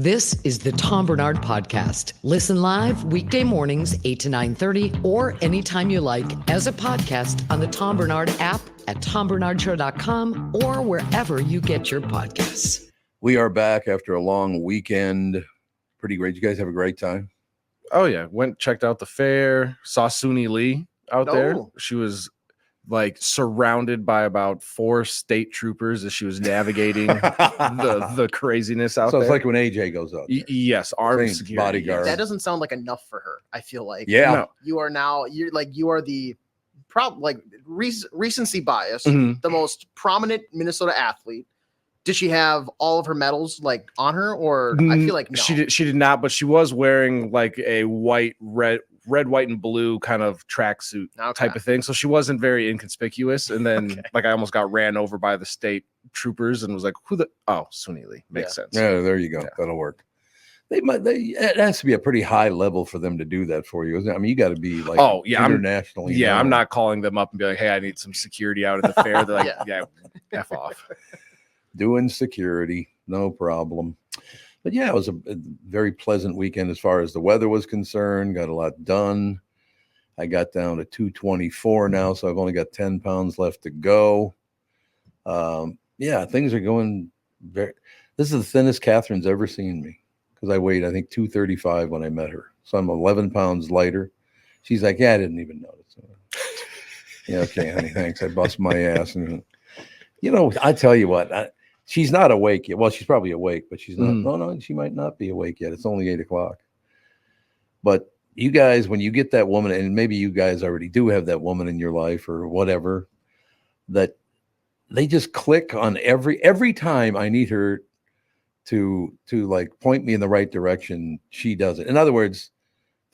This is the Tom Barnard Podcast. Listen live weekday mornings, 8 to 9:30, or anytime you like as a podcast on the Tom Barnard app at tombarnardshow.com or wherever you get your podcasts. We are back after a long weekend. Pretty great. You guys have a great time? Oh, yeah. Checked out the fair, saw Suni Lee out there. She was like surrounded by about 4 state troopers as she was navigating the craziness out there. So it's like when AJ goes out there. Yes, armed Same security. bodyguard. That doesn't sound like enough for her. I feel like Yeah. you are the recency bias, Mhm. the most prominent Minnesota athlete. Did she have all of her medals like on her, or I feel like no. She did not, but she was wearing like a red, white, and blue kind of tracksuit type of thing. So she wasn't very inconspicuous. And then like I almost got ran over by the state troopers and was like, Suni Lee. Makes sense. Yeah, there you go. Yeah. That'll work. It has to be a pretty high level for them to do that for you, isn't it? I mean, you got to be like internationally. I'm not calling them up and be like, hey, I need some security out at the fair. They're like, yeah, F off. Doing security, no problem. But yeah, it was a very pleasant weekend as far as the weather was concerned. Got a lot done. I got down to 224 now, so I've only got 10 pounds left to go. Yeah, things are going very. This is the thinnest Catherine's ever seen me because I weighed, I think, 235 when I met her. So I'm 11 pounds lighter. She's like, yeah, I didn't even notice. Yeah, okay, honey, thanks. I bust my ass. And, I tell you what, she's not awake yet. Well, she's probably awake, but she's not. No, she might not be awake yet. It's only 8 o'clock. But you guys, when you get that woman, and maybe you guys already do have that woman in your life or whatever, that they just click on every time I need her to like point me in the right direction, she does it. In other words,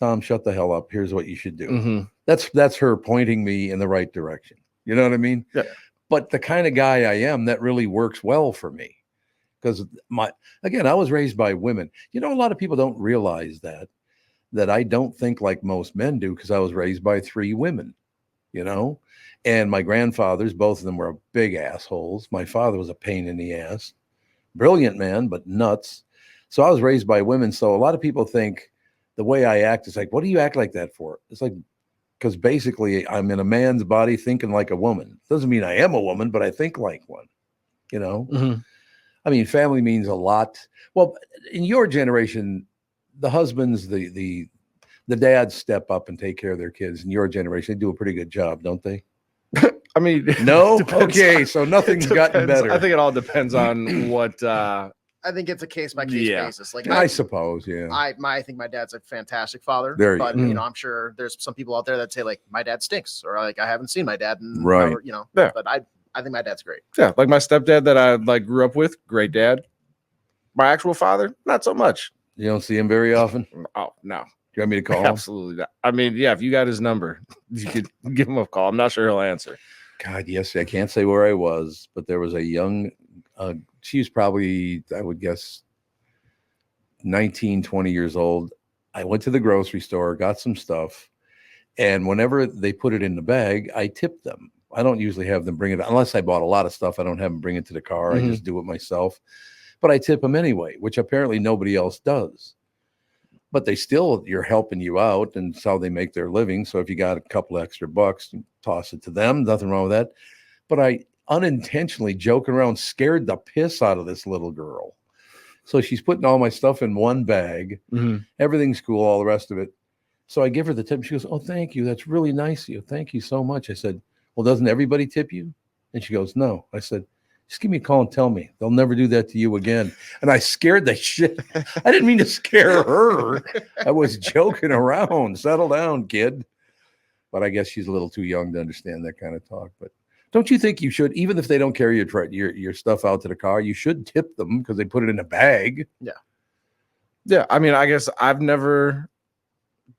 Tom, shut the hell up. Here's what you should do. Mm-hmm. That's her pointing me in the right direction. You know what I mean? Yeah. But the kind of guy I am, that really works well for me. Because I was raised by women. A lot of people don't realize that I don't think like most men do because I was raised by 3 women, and my grandfathers, both of them were big assholes. My father was a pain in the ass, brilliant man, but nuts. So I was raised by women. So a lot of people think the way I act is like, what do you act like that for? It's like, because basically I'm in a man's body thinking like a woman. Doesn't mean I am a woman, but I think like one, Mm-hmm. I mean, family means a lot. Well, in your generation, the husbands, the dads step up and take care of their kids. In your generation, they do a pretty good job, don't they? I mean, no? Okay, so nothing's gotten better. I think it all depends on what... I think it's a case by case basis. Like I suppose, yeah. I think my dad's a fantastic father. But I'm sure there's some people out there that say like my dad stinks, or like I haven't seen my dad in But I think my dad's great. Yeah, like my stepdad that I like grew up with, great dad. My actual father, not so much. You don't see him very often? Oh, no. You want me to call him? Absolutely not. I mean, yeah, if you got his number, you could give him a call. I'm not sure he'll answer. God, yes, I can't say where I was, but there was a young she was probably, I would guess, 19, 20 years old. I went to the grocery store, got some stuff, and whenever they put it in the bag, I tipped them. I don't usually have them bring it, unless I bought a lot of stuff. I don't have them bring it to the car. I just do it myself. But I tip them anyway, which apparently nobody else does. But you're helping you out, and it's how they make their living. So if you got a couple extra bucks, toss it to them. Nothing wrong with that. But I unintentionally, joking around, scared the piss out of this little girl. So she's putting all my stuff in one bag. Everything's cool, all the rest of it. So I give her the tip. She goes, oh, thank you. That's really nice of you. Thank you so much. I said, well, doesn't everybody tip you? And she goes, no. I said, just give me a call and tell me. They'll never do that to you again. And I scared the shit. I didn't mean to scare her. I was joking around. Settle down, kid. But I guess she's a little too young to understand that kind of talk. But don't you think you should, even if they don't carry your stuff out to the car, you should tip them because they put it in a bag? Yeah. Yeah. I mean, I guess I've never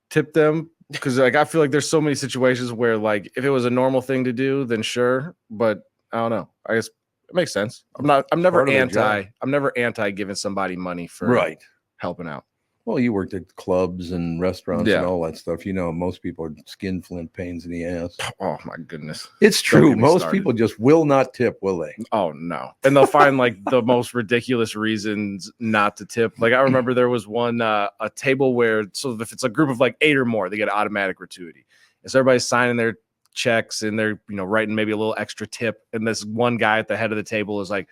tipped them because like I feel like there's so many situations where like if it was a normal thing to do, then sure. But I don't know. I guess it makes sense. I'm never anti giving somebody money for helping out. Well, you worked at clubs and restaurants and all that stuff. You know, most people are skin flint pains in the ass. Oh, my goodness. It's true. Most people just will not tip, will they? Oh, no. And they'll find like the most ridiculous reasons not to tip. Like I remember there was one, a table where, so if it's a group of like 8 or more, they get automatic gratuity. And so everybody's signing their checks and they're, writing maybe a little extra tip. And this one guy at the head of the table is like,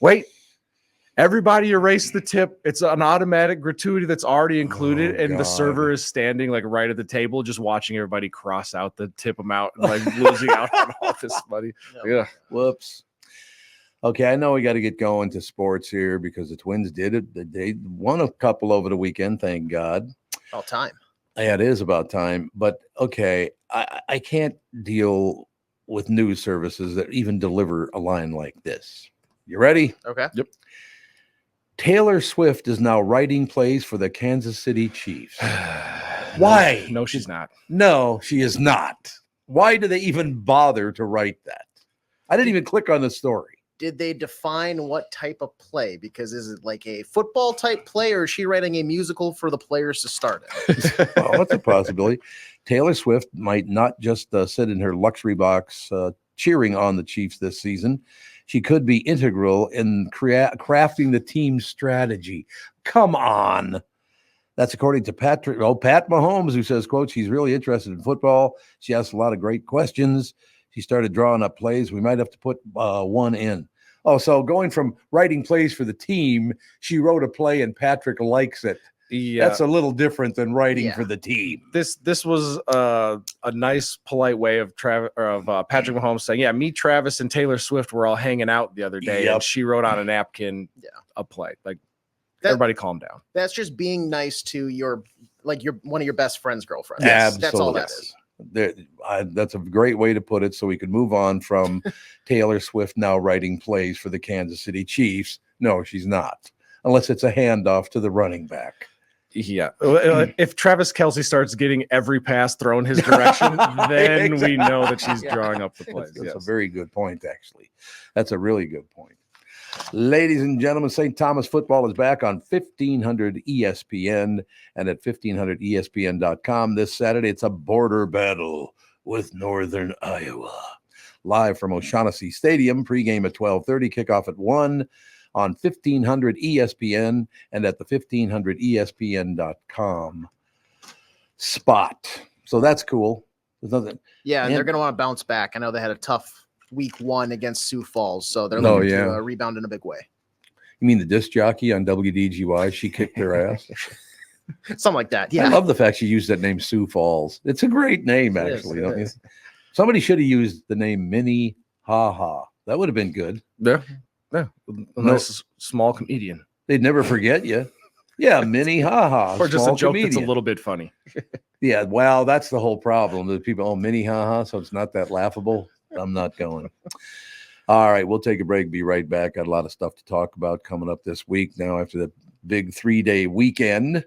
wait. Everybody erase the tip. It's an automatic gratuity that's already included. And the server is standing like right at the table, just watching everybody cross out the tip amount and like losing out on all this money. Yeah. Whoops. Okay. I know we got to get going to sports here because the Twins did it. They won a couple over the weekend. Thank God. About time. Yeah, it is about time. But okay. I can't deal with news services that even deliver a line like this. You ready? Okay. Yep. Taylor Swift is now writing plays for the Kansas City Chiefs. Why? No, she's not. No, she is not. Why do they even bother to write that? I didn't even click on the story. Did they define what type of play? Because is it like a football type play, or is she writing a musical for the players to start it? Well, that's a possibility. Taylor Swift might not just sit in her luxury box cheering on the Chiefs this season. She could be integral in crafting the team's strategy. Come on. That's according to Pat Mahomes, who says, quote, she's really interested in football. She asks a lot of great questions. She started drawing up plays. We might have to put one in. Oh, so going from writing plays for the team, she wrote a play and Patrick likes it. Yeah. That's a little different than writing for the team. This was a nice, polite way of Patrick Mahomes saying, yeah, me, Travis, and Taylor Swift were all hanging out the other day, and she wrote on a napkin a play. Like, everybody calm down. That's just being nice to your one of your best friend's girlfriends. Absolutely. That's all that is. That's a great way to put it, so we could move on from Taylor Swift now writing plays for the Kansas City Chiefs. No, she's not, unless it's a handoff to the running back. Yeah. If Travis Kelce starts getting every pass thrown his direction, then exactly. We know that she's drawing up the plays. That's a very good point, actually. That's a really good point. Ladies and gentlemen, St. Thomas football is back on 1500 ESPN and at 1500ESPN.com this Saturday. It's a border battle with Northern Iowa. Live from O'Shaughnessy Stadium, pregame at 12:30, kickoff at 1. On 1500 ESPN and at the 1500ESPN.com spot. So that's cool. Yeah, and they're going to want to bounce back. I know they had a tough week 1 against Sioux Falls, so they're looking to rebound in a big way. You mean the disc jockey on WDGY? She kicked their ass? Something like that, yeah. I love the fact she used that name, Sioux Falls. It's a great name, actually, don't you? Somebody should have used the name Minnie Ha Ha. That would have been good. Yeah. Yeah, a nice small comedian. They'd never forget you. Yeah, Minnie Ha Ha. Or just a joke that's a little bit funny. Yeah, well, that's the whole problem. The people, Minnie Ha Ha, so it's not that laughable. I'm not going. All right, we'll take a break. Be right back. Got a lot of stuff to talk about coming up this week now after the big 3-day weekend.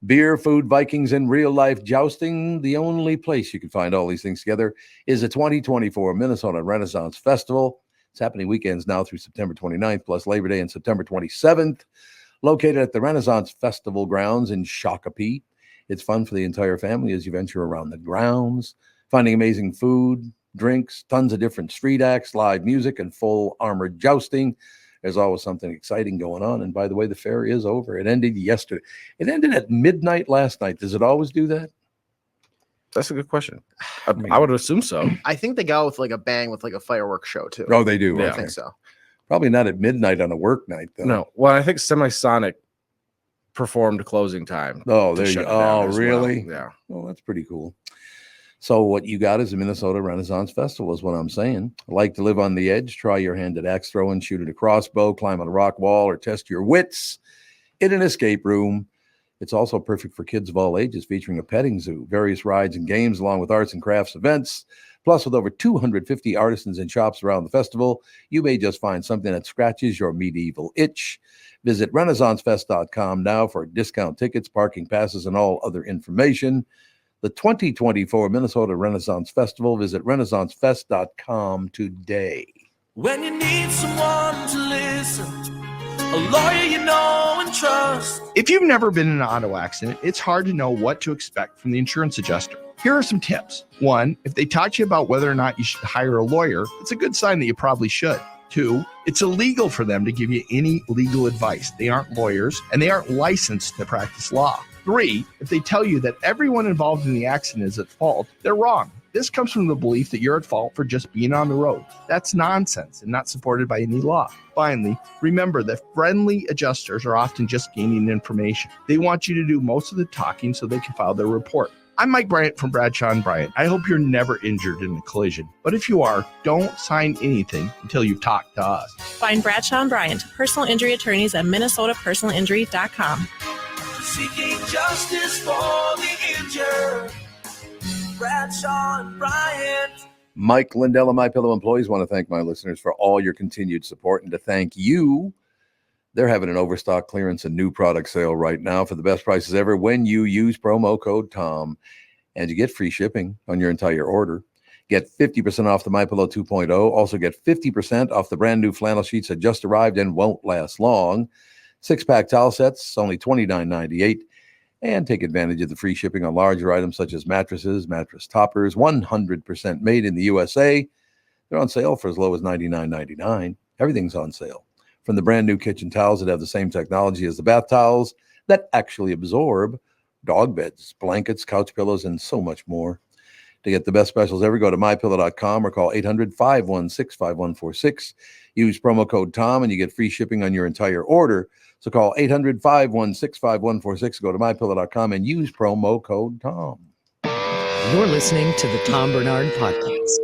Beer, food, Vikings, and real-life jousting. The only place you can find all these things together is the 2024 Minnesota Renaissance Festival. It's happening weekends now through September 29th, plus Labor Day and September 27th. Located at the Renaissance Festival grounds in Shakopee. It's fun for the entire family as you venture around the grounds, finding amazing food, drinks, tons of different street acts, live music, and full armored jousting. There's always something exciting going on. And by the way, the fair is over. It ended yesterday. It ended at midnight last night. Does it always do that? That's a good question. I would assume so. I think they go with like a bang with like a fireworks show too. Oh, they do. Yeah, I think so. Probably not at midnight on a work night, though. No. Well, I think Semisonic performed closing time. Oh, there you go. Oh, really? Well. Yeah. Well, that's pretty cool. So what you got is the Minnesota Renaissance Festival is what I'm saying. Like to live on the edge, try your hand at axe throwing, shoot at a crossbow, climb on a rock wall, or test your wits in an escape room. It's also perfect for kids of all ages, featuring a petting zoo, various rides and games, along with arts and crafts events. Plus, with over 250 artisans and shops around the festival, you may just find something that scratches your medieval itch. Visit RenaissanceFest.com now for discount tickets, parking passes, and all other information. The 2024 Minnesota Renaissance Festival. Visit RenaissanceFest.com today. When you need someone to listen, a lawyer you know and trust. If you've never been in an auto accident, it's hard to know what to expect from the insurance adjuster. Here are some tips. 1, if they talk to you about whether or not you should hire a lawyer, it's a good sign that you probably should. 2, it's illegal for them to give you any legal advice. They aren't lawyers and they aren't licensed to practice law. 3, if they tell you that everyone involved in the accident is at fault, they're wrong. This comes from the belief that you're at fault for just being on the road. That's nonsense and not supported by any law. Finally, remember that friendly adjusters are often just gaining information. They want you to do most of the talking so they can file their report. I'm Mike Bryant from Bradshaw & Bryant. I hope you're never injured in a collision. But if you are, don't sign anything until you've talked to us. Find Bradshaw & Bryant, personal injury attorneys at minnesotapersonalinjury.com. Seeking justice for the injured. Bradshaw and Bryant. Mike Lindell and MyPillow employees want to thank my listeners for all your continued support, and to thank you. They're having an overstock clearance and new product sale right now for the best prices ever when you use promo code TOM, and you get free shipping on your entire order. Get 50% off the MyPillow 2.0. Also get 50% off the brand new flannel sheets that just arrived and won't last long. 6-pack towel sets, only $29.98. And take advantage of the free shipping on larger items such as mattresses, mattress toppers, 100% made in the USA. They're on sale for as low as $99.99. Everything's on sale. From the brand new kitchen towels that have the same technology as the bath towels that actually absorb, dog beds, blankets, couch pillows, and so much more. To get the best specials ever, go to mypillow.com or call 800-516-5146. Use promo code TOM and you get free shipping on your entire order. So call 800-516-5146. Go to mypillow.com and use promo code TOM. You're listening to the Tom Barnard Podcast.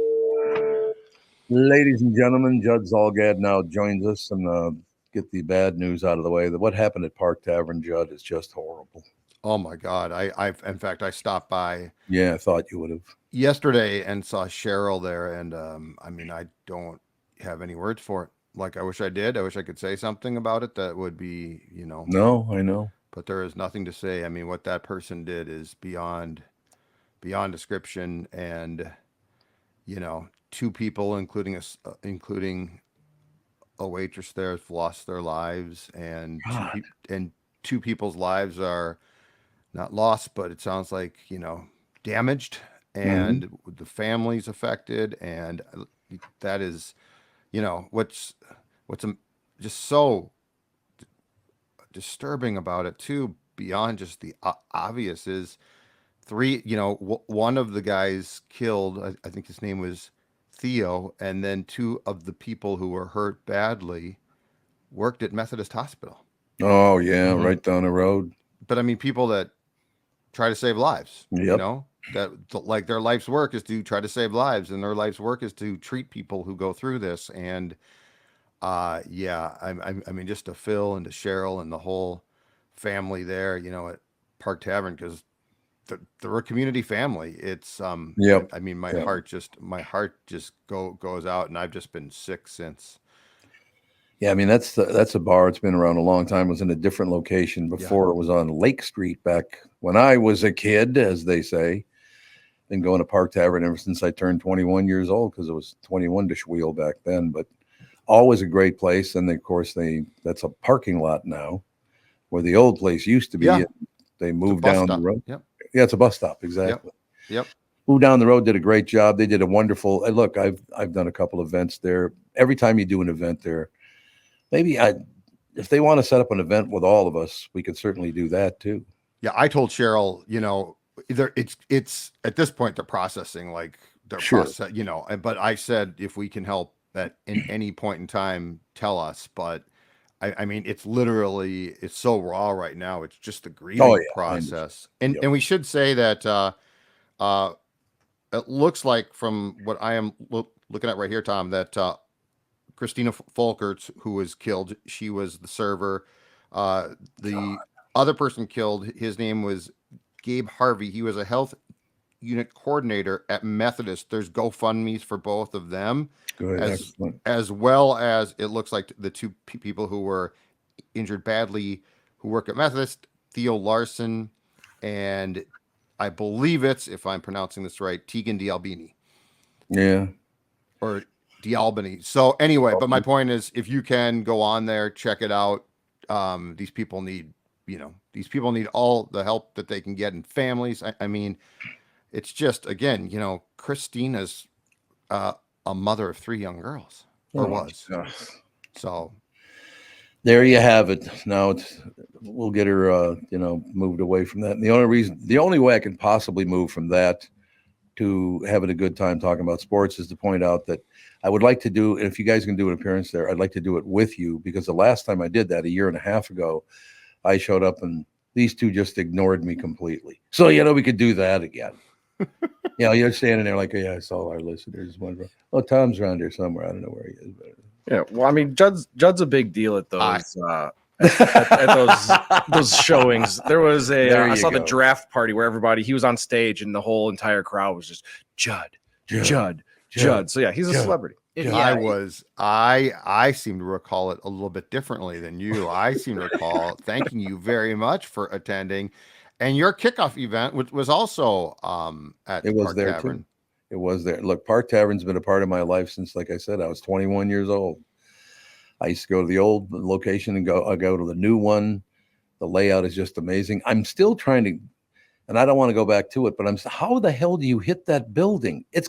Ladies and gentlemen, Judd Zulgad now joins us, and get the bad news out of the way. What happened at Park Tavern, Judd, is just horrible. Oh my God. In fact, I stopped by. Yeah, I thought you would have. Yesterday and saw Cheryl there. And I don't have any words for it. Like, I wish I did. I wish I could say something about it that would be, No, I know. But there is nothing to say. I mean, what that person did is beyond description. And, 2 people, including a waitress there, have lost their lives. And two people's lives are not lost, but it sounds like, damaged, and the family's affected. And that is, what's just so disturbing about it too, beyond just the obvious, is 3, one of the guys killed, I think his name was Theo, and then 2 of the people who were hurt badly worked at Methodist Hospital. Oh yeah, right down the road. But I mean, people that try to save lives, Yep. that like their life's work is to try to save lives, and their life's work is to treat people who go through this. And I mean, just to Phil and to Cheryl and the whole family there, at Park Tavern, because they're a community family. It's I mean, my heart just goes out, and I've just been sick since. Yeah, I mean, that's a bar. It's been around a long time. It was in a different location before. It was on Lake Street back when I was a kid, as they say. Been going to Park Tavern ever since I turned 21 years old, because it was 21 to Schweel back then. But always a great place. And of course, that's a parking lot now, where the old place used to be. Yeah. They moved down the road. Yep. Yeah, it's a bus stop. Exactly. Yep. Moved down the road, did a great job. They did a wonderful. Look, I've done a couple events there. Every time you do an event there, maybe if they want to set up an event with all of us, we could certainly do that too. Yeah, I told Cheryl, it's at this point they're processing, like they're process, but I said, if we can help at in any point in time, tell us. But I mean, it's so raw right now. It's just the grieving process. And we should say that it looks like, from what I am looking at right here, Tom, that Christina Folkert, who was killed, she was the server. The other person killed, his name was Gabe Harvey. He was a health unit coordinator at Methodist. There's GoFundMe's for both of them. Good, as well as it looks like the 2 people who were injured badly who work at Methodist, Theo Larson, and I believe it's, if I'm pronouncing this right, Tegan D'Albini. Yeah. Or D'Albany. So anyway, but my point is, if you can go on there, check it out, These people need, these people need all the help that they can get in families. I mean, it's just, again, Christina's a mother of 3 young girls, or was. So there you have it. Now we'll get her, moved away from that. And the only way I can possibly move from that to having a good time talking about sports is to point out that I would like to do, if you guys can do an appearance there, I'd like to do it with you, because the last time I did that 1.5 years ago, I showed up and these two just ignored me completely. So, we could do that again. You're standing there like, yeah, I saw our listeners. Oh, Tom's around here somewhere. I don't know where he is. But... Yeah, well, I mean, Judd's a big deal at those at those showings. There was I saw the draft party where he was on stage and the whole entire crowd was just Judd. So yeah, he's a celebrity. I seem to recall it a little bit differently than you. I seem to recall thanking you very much for attending, and your kickoff event was also at Park Tavern. Too. It was there. Look, Park Tavern's been a part of my life since, like I said, I was 21 years old. I used to go to the old location and I go to the new one. The layout is just amazing. I'm still trying to, and I don't want to go back to it, but how the hell do you hit that building? It's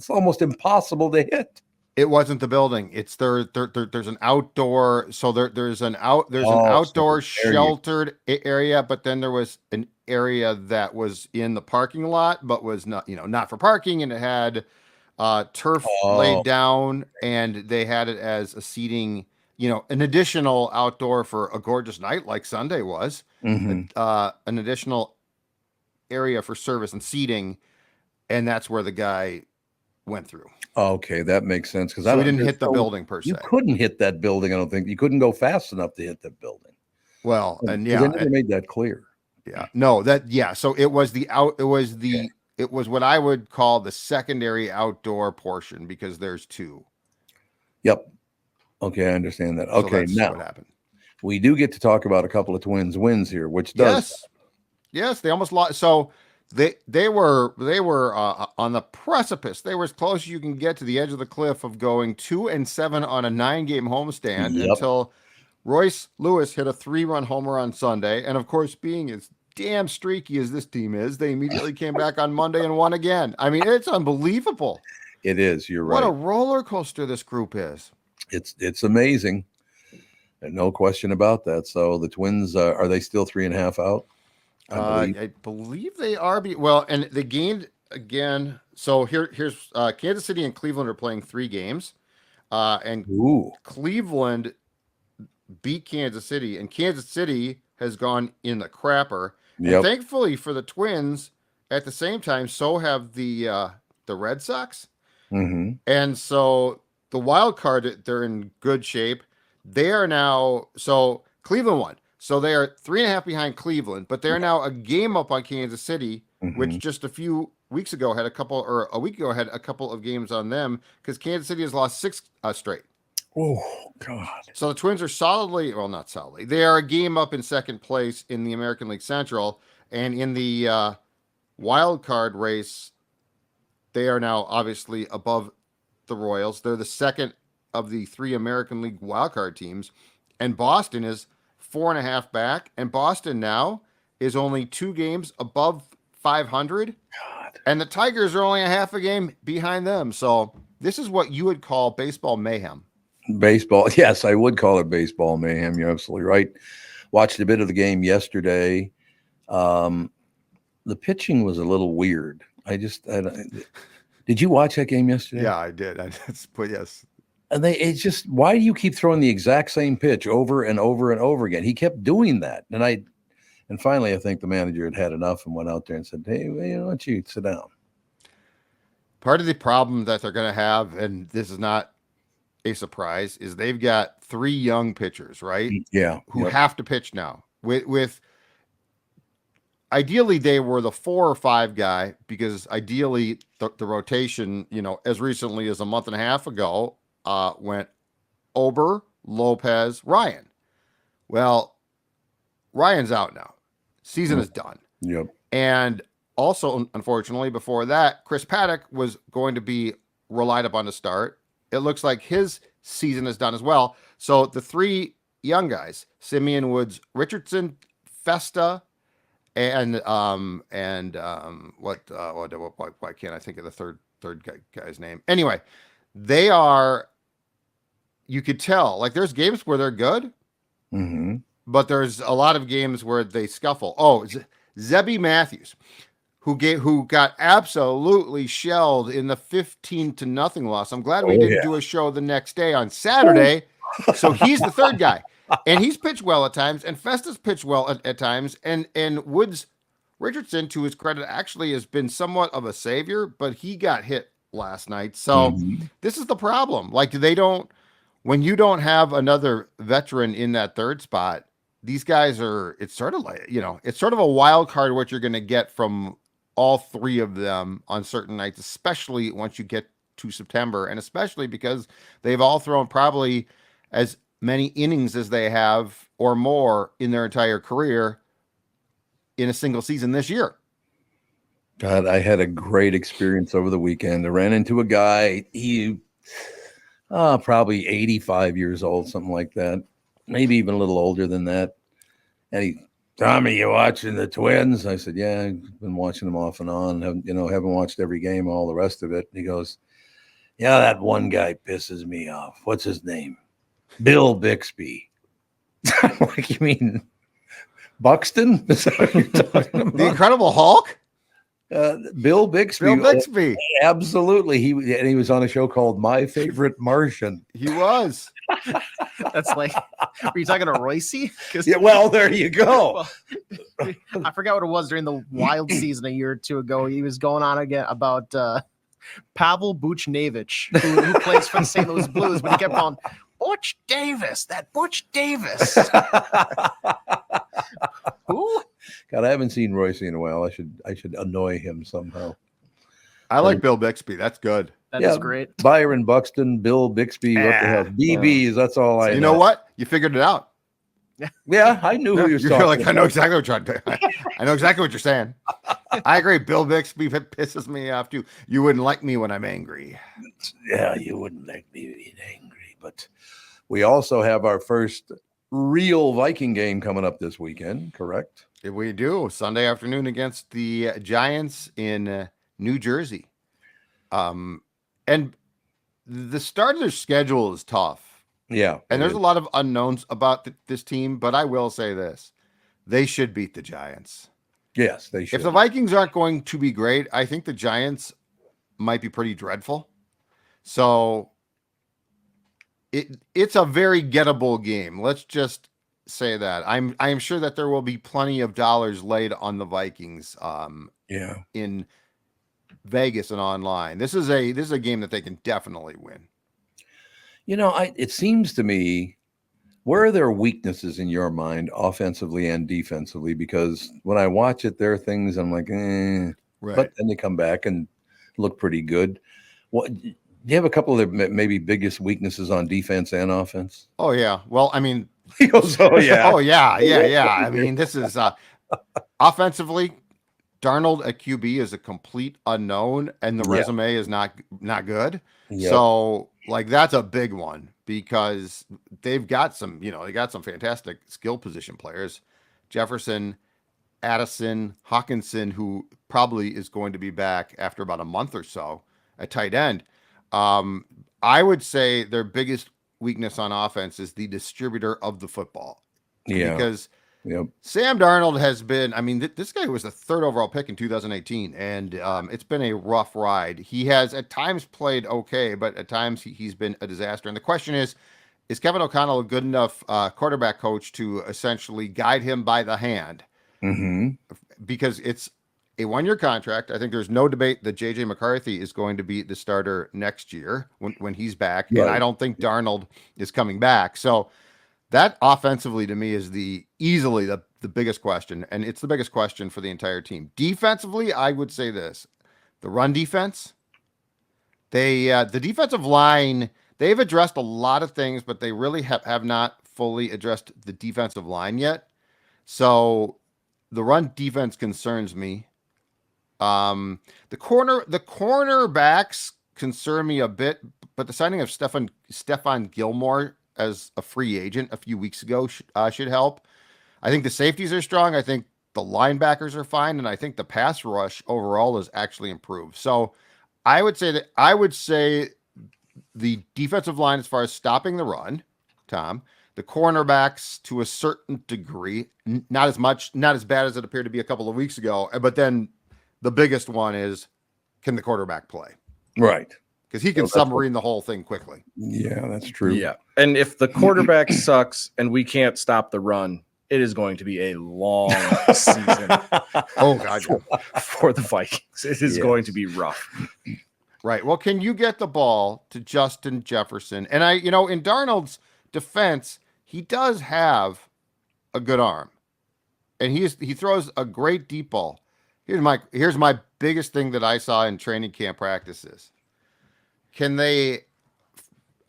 almost impossible to hit. It wasn't the building. It's there's an outdoor. So there's an outdoor sheltered area, but then there was an area that was in the parking lot, but was not, not for parking. And it had turf laid down, and they had it as a seating, an additional outdoor for a gorgeous night like Sunday was, an additional area for service and seating. And that's where the guy went through. Okay, that makes sense, because we didn't hit the building per se. You couldn't hit that building. I don't think you couldn't go fast enough to hit that building. Well, and they never made that clear. Yeah, no, so it was it was what I would call the secondary outdoor portion, because there's 2. Yep. Okay, I understand that. Okay, so now what happened. We do get to talk about a couple of Twins wins here, which does. Yes, they almost lost. So they were on the precipice. They were as close as you can get to the edge of the cliff of going 2-7 on a 9-game homestand until Royce Lewis hit a 3-run homer on Sunday. And of course, being as damn streaky as this team is, they immediately came back on Monday and won again. I mean, it's unbelievable. It is. You're right. What a roller coaster this group is. It's amazing. And no question about that. So the Twins, are they still 3.5 out? I believe they are. And they gained again. So here's Kansas City and Cleveland are playing 3 games. And Cleveland beat Kansas City, and Kansas City has gone in the crapper. And thankfully for the Twins, at the same time, so have the Red Sox. Mm-hmm. And so the wild card, they're in good shape. They are now, so Cleveland won. So they are 3.5 behind Cleveland, but they're now a game up on Kansas City, which just a week ago had a couple of games on them, because Kansas City has lost 6 straight. Oh, God. So the Twins are not solidly. They are a game up in second place in the American League Central, and in the wild card race, they are now obviously above the Royals. They're the second of the 3 American League wild card teams, and Boston is 4.5 back, and Boston now is only 2 games above 500. God. And the Tigers are only a half a game behind them. So this is what you would call baseball mayhem. Baseball. Yes, I would call it baseball mayhem. You're absolutely right. Watched a bit of the game yesterday. The pitching was a little weird. Did you watch that game yesterday? Yeah, I did. Yes. And why do you keep throwing the exact same pitch over and over and over again? He kept doing that. And finally, I think the manager had enough and went out there and said, hey, why don't you sit down? Part of the problem that they're going to have, and this is not a surprise, is they've got 3 young pitchers, right? Yeah. Who have to pitch now. With ideally, they were the 4 or 5 guy, because ideally the rotation, as recently as a month and a half ago, went Ober, Lopez, Ryan. Well, Ryan's out now. Season is done. Yep. And also, unfortunately, before that, Chris Paddock was going to be relied upon to start. It looks like his season is done as well. So the 3 young guys: Simeon, Woods, Richardson, Festa, and why can't I think of the third guy's name? Anyway, they are. You could tell, like, there's games where they're good, but there's a lot of games where they scuffle. Oh, Zebby Matthews, who got absolutely shelled in the 15-0 loss. I'm glad we didn't do a show the next day on Saturday. So he's the third guy, and he's pitched well at times, and Festus pitched well at times, and Woods Richardson, to his credit, actually has been somewhat of a savior, but he got hit last night. So this is the problem. Like, when you don't have another veteran in that third spot, these guys it's sort of like, it's sort of a wild card what you're going to get from all three of them on certain nights, especially once you get to September, and especially because they've all thrown probably as many innings as they have or more in their entire career in a single season this year. God, I had a great experience over the weekend. I ran into a guy, he probably 85 years old, something like that, maybe even a little older than that. And he, Tommy, you watching the Twins? I said, yeah, I've been watching them off and on. Haven't watched every game, all the rest of it. And he goes, yeah, that one guy pisses me off. What's his name? Bill Bixby. I'm like, you mean Buxton? Is that what you're talking about? The Incredible Hulk? Bill Bixby. Bill Bixby. Absolutely. He was on a show called My Favorite Martian. He was. That's like, were you talking to Royce? Yeah, well, there you go. Well, I forgot what it was during the Wild season a year or two ago. He was going on again about Pavel Buchnevich, who plays for the St. Louis Blues, but he kept on Butch Davis. That Butch Davis. Who? God, I haven't seen Royce in a while. I should annoy him somehow. I like Bill Bixby. That's good. That is great. Byron Buxton, Bill Bixby, what the hell? BBs, that's all I know. You know what? You figured it out. Yeah, I knew who you were talking about. I know exactly what I know exactly what you're saying. I agree. Bill Bixby pisses me off too. You wouldn't like me when I'm angry. Yeah, you wouldn't like me being angry. But we also have our first real Viking game coming up this weekend, correct? We do. Sunday afternoon against the Giants in New Jersey. And the start of their schedule is tough. Yeah. And there's a lot of unknowns about this team, but I will say this. They should beat the Giants. Yes, they should. If the Vikings aren't going to be great, I think the Giants might be pretty dreadful. So it's a very gettable game. Let's just say that. I'm sure that there will be plenty of dollars laid on the Vikings in Vegas and online. This is a game that they can definitely win. It seems to me, where are their weaknesses in your mind, offensively and defensively? Because when I watch it, there are things I'm like, right. But then they come back and look pretty good. Do you have a couple of their maybe biggest weaknesses on defense and offense? Oh yeah. Well, I mean, he goes, oh yeah. Oh yeah. I mean, this is offensively, Darnold at QB is a complete unknown, and the resume is not good. Yep. So, like, that's a big one because they've got some, they got some fantastic skill position players. Jefferson, Addison, Hawkinson, who probably is going to be back after about a month or so at tight end. I would say their biggest weakness on offense is the distributor of the football. Yeah. Because Sam Darnold has been, this guy was the third overall pick in 2018, and it's been a rough ride. He has at times played okay, but at times he's been a disaster. And the question is Kevin O'Connell a good enough quarterback coach to essentially guide him by the hand? Mm-hmm. Because it's a one-year contract. I think there's no debate that J.J. McCarthy is going to be the starter next year when he's back. Right. And I don't think Darnold is coming back. So that offensively to me is easily the biggest question. And it's the biggest question for the entire team. Defensively, I would say this. The run defense, the defensive line, they've addressed a lot of things, but they really have not fully addressed the defensive line yet. So the run defense concerns me. The cornerbacks concern me a bit, but the signing of Stephon Gilmore as a free agent a few weeks ago should help. I think the safeties are strong. I think the linebackers are fine. And I think the pass rush overall is actually improved. So I would say the defensive line, as far as stopping the run, Tom, the cornerbacks to a certain degree, not as bad as it appeared to be a couple of weeks ago. But then the biggest one is, can the quarterback play? Right. Because he can submarine the whole thing quickly. Yeah, that's true. Yeah. And if the quarterback sucks and we can't stop the run, it is going to be a long season. Oh, God. For the Vikings. It is going to be rough. Right. Well, can you get the ball to Justin Jefferson? And in Darnold's defense, he does have a good arm. And he throws a great deep ball. Here's my biggest thing that I saw in training camp practices. Can they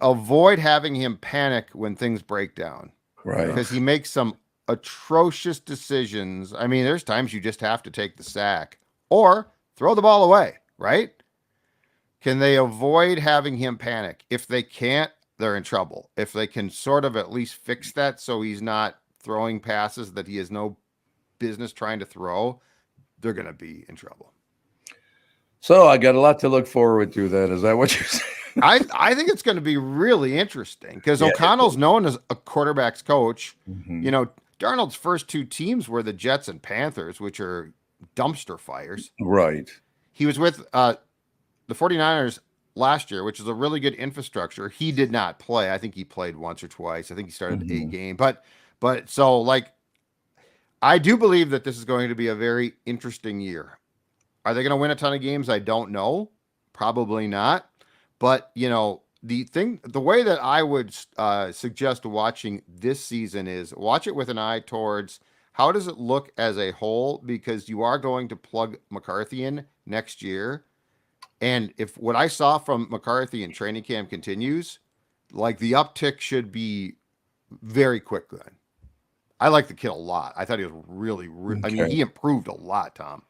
avoid having him panic when things break down? Right. Because he makes some atrocious decisions. I mean, there's times you just have to take the sack or throw the ball away, right? Can they avoid having him panic? If they can't, they're in trouble. If they can sort of at least fix that so he's not throwing passes that he has no business trying to throw, they're going to be in trouble. So I got a lot to look forward to then. Is that what you're saying? I think it's going to be really interesting because O'Connell's known as a quarterback's coach. Mm-hmm. Darnold's first two teams were the Jets and Panthers, which are dumpster fires. Right. He was with the 49ers last year, which is a really good infrastructure. He did not play. I think he played once or twice. I think he started a game. But so, like, I do believe that this is going to be a very interesting year. Are they going to win a ton of games? I don't know. Probably not. But, the way that I would suggest watching this season is watch it with an eye towards how does it look as a whole, because you are going to plug McCarthy in next year. And if what I saw from McCarthy in training camp continues, like the uptick should be very quick then. I like the kid a lot. I thought he was really I mean, he improved a lot, Tom.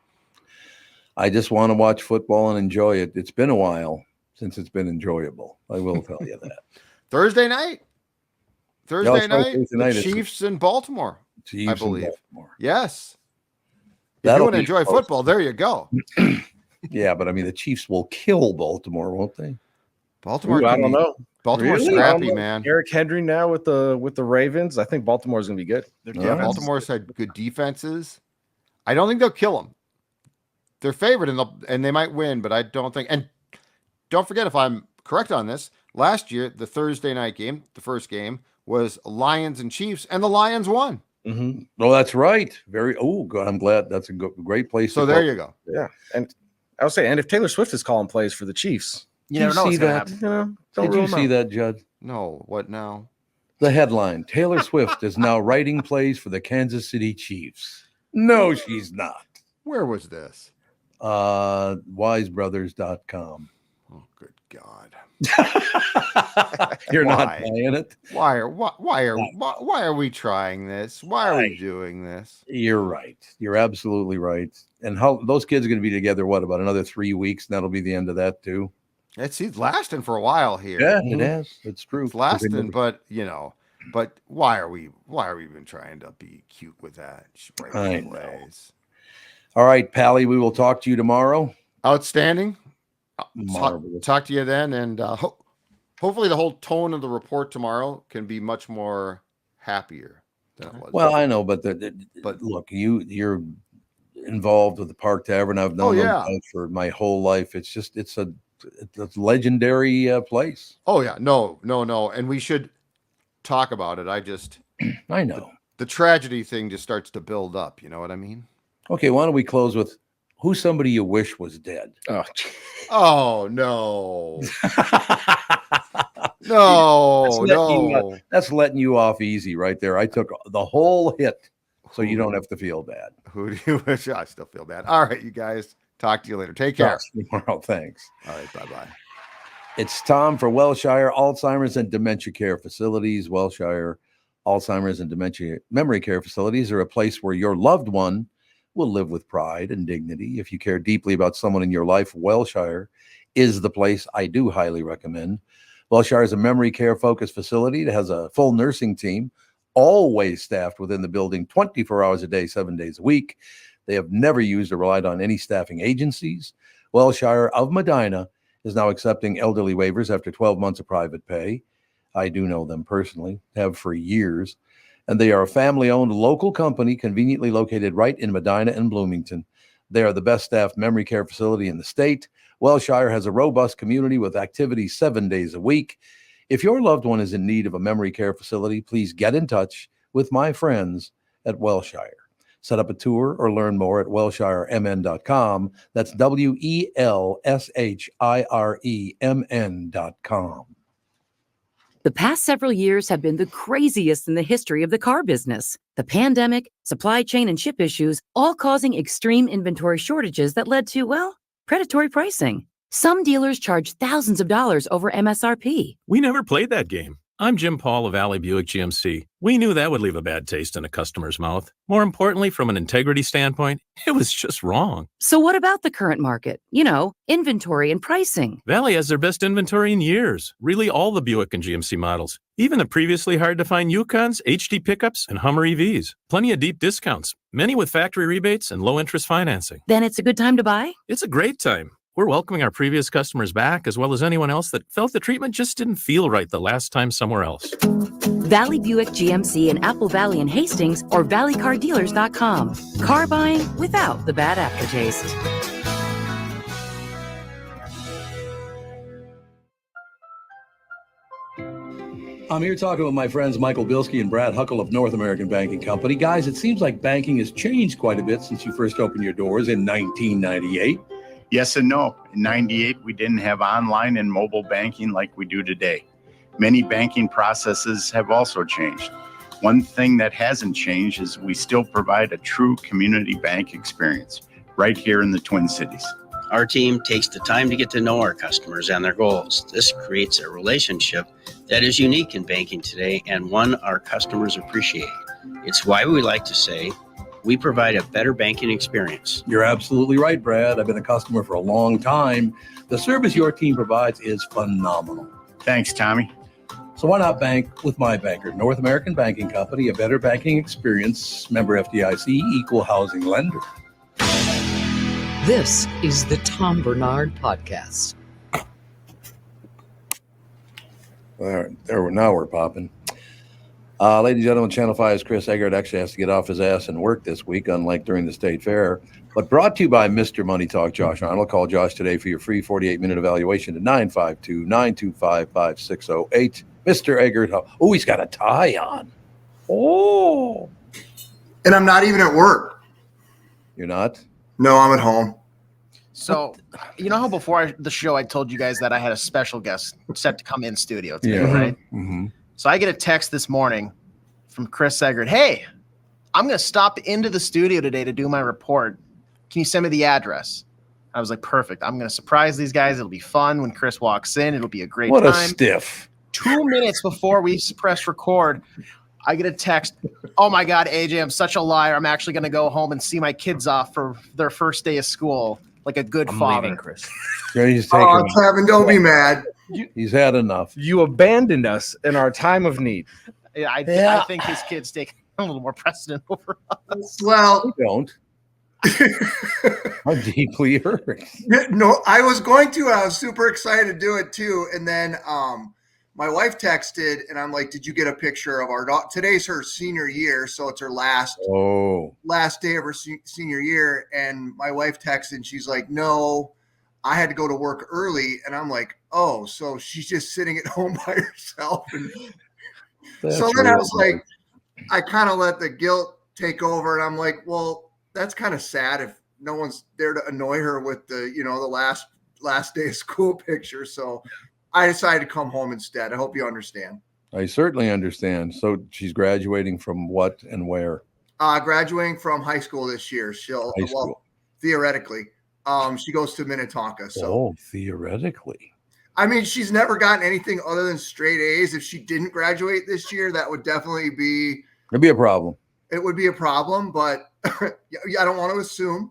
I just want to watch football and enjoy it. It's been a while since it's been enjoyable. I will tell you that. Thursday night, the Chiefs in Baltimore, I believe. Yes. If you want to enjoy football, there you go. Yeah, but I mean, the Chiefs will kill Baltimore, won't they? Baltimore, I don't know. Baltimore's scrappy, man. Eric Henry now with the Ravens. I think Baltimore's going to be good. Baltimore's had good defenses. I don't think they'll kill them. They're favored and they might win, but I don't think. And don't forget, if I'm correct on this, last year the Thursday night game, the first game, was Lions and Chiefs, and the Lions won. Mm-hmm. Oh, that's right. God, I'm glad. That's a great place. So there you go. Yeah, and I would say, and if Taylor Swift is calling plays for the Chiefs, you never know what's going to happen. Did you see that, Judd? No. What now? The headline: Taylor Swift is now writing plays for the Kansas City Chiefs. No, she's not. Where was this? Wisebrothers.com. Oh, good God. You're not buying it. Why are we trying this? Why are we doing this? You're right. You're absolutely right. And how those kids are going to be together, about another 3 weeks, and that'll be the end of that too. It's lasting for a while here. Yeah, it has. It's true. It's lasting, but why are we even trying to be cute with that? I know. All right, Pally, we will talk to you tomorrow. Outstanding. Marvelous. Talk to you then, and hopefully the whole tone of the report tomorrow can be much more happier than it was. Well, I know, but look, you're involved with the Park Tavern. I've known them for my whole life. It's a legendary place. Oh yeah, no, and we should talk about it. I know the tragedy thing just starts to build up. You know what I mean? Okay, why don't we close with who's somebody you wish was dead? Oh no. No. That's letting you off easy right there. I took the whole hit, so you don't have to feel bad. Who do you wish? I still feel bad. All right, you guys. Talk to you later. Take care. Tomorrow. Thanks. All right, bye-bye. It's Tom for Welshire Alzheimer's and Dementia Care Facilities. Welshire Alzheimer's and Dementia Memory Care Facilities are a place where your loved one will live with pride and dignity. If you care deeply about someone in your life, Welshire is the place I do highly recommend. Wellshire is a memory care focused facility that has a full nursing team, always staffed within the building 24 hours a day, 7 days a week. They have never used or relied on any staffing agencies. Wellshire of Medina is now accepting elderly waivers after 12 months of private pay. I do know them personally, have for years. And they are a family-owned local company conveniently located right in Medina and Bloomington. They are the best staffed memory care facility in the state. Wellshire has a robust community with activities 7 days a week. If your loved one is in need of a memory care facility, please get in touch with my friends at Wellshire. Set up a tour or learn more at wellshiremn.com. That's WELSHIREMN.com. The past several years have been the craziest in the history of the car business. The pandemic, supply chain, and chip issues all causing extreme inventory shortages that led to, well, predatory pricing. Some dealers charge thousands of dollars over MSRP. We never played that game. I'm Jim Paul of Valley Buick GMC. We knew that would leave a bad taste in a customer's mouth. More importantly, from an integrity standpoint, it was just wrong. So what about the current market? You know, inventory and pricing. Valley has their best inventory in years. Really all the Buick and GMC models. Even the previously hard-to-find Yukons, HD pickups, and Hummer EVs. Plenty of deep discounts. Many with factory rebates and low-interest financing. Then it's a good time to buy? It's a great time. We're welcoming our previous customers back, as well as anyone else that felt the treatment just didn't feel right the last time somewhere else. Valley Buick GMC in Apple Valley and Hastings or valleycardealers.com. Car buying without the bad aftertaste. I'm here talking with my friends Michael Bilski and Brad Huckle of North American Banking Company. Guys, it seems like banking has changed quite a bit since you first opened your doors in 1998. Yes and no. In 98, we didn't have online and mobile banking like we do today. Many banking processes have also changed. One thing that hasn't changed is we still provide a true community bank experience right here in the Twin Cities. Our team takes the time to get to know our customers and their goals. This creates a relationship that is unique in banking today and one our customers appreciate. It's why we like to say, we provide a better banking experience. You're absolutely right, Brad. I've been a customer for a long time. The service your team provides is phenomenal. Thanks, Tommy. So why not bank with my banker, North American Banking Company, a better banking experience, member FDIC, equal housing lender. This is the Tom Barnard Podcast. Now we're popping. Ladies and gentlemen, Channel 5's Chris Egert actually has to get off his ass and work this week, unlike during the state fair. But brought to you by Mr. Money Talk, Josh Arnold. Call Josh today for your free 48-minute evaluation at 952-925-5608. Mr. Egert, oh, he's got a tie on. Oh. And I'm not even at work. You're not? No, I'm at home. So, you know how before the show I told you guys that I had a special guest set to come in studio today, right? Mm-hmm. So I get a text this morning from Chris Egert. Hey, I'm going to stop into the studio today to do my report. Can you send me the address? I was like, perfect. I'm going to surprise these guys. It'll be fun when Chris walks in. It'll be a great time. What a stiff. 2 minutes before we press record, I get a text. Oh my God, AJ, I'm such a liar. I'm actually going to go home and see my kids off for their first day of school. Like a good father. Leaving, Chris. Yeah, he's taking Kevin, don't be mad. He's had enough. You abandoned us in our time of need. I think his kids take a little more precedent over us. Well, I don't. I'm deeply hurt. No, I was going to. I was super excited to do it too. And then my wife texted, and I'm like, "Did you get a picture of our daughter? Today's her senior year, so it's her last day of her senior year." And my wife texted, and she's like, "No, I had to go to work early." And I'm like, "Oh, so she's just sitting at home by herself." And so then I was like, I kind of let the guilt take over, and I'm like, well, that's kind of sad if no one's there to annoy her with the, the last day of school picture. So I decided to come home instead. I hope you understand. I certainly understand. So she's graduating from what and where? Graduating from high school this year. Theoretically, she goes to Minnetonka. So theoretically. I mean, she's never gotten anything other than straight A's. If she didn't graduate this year, that would definitely be. It'd be a problem. It would be a problem, but I don't want to assume.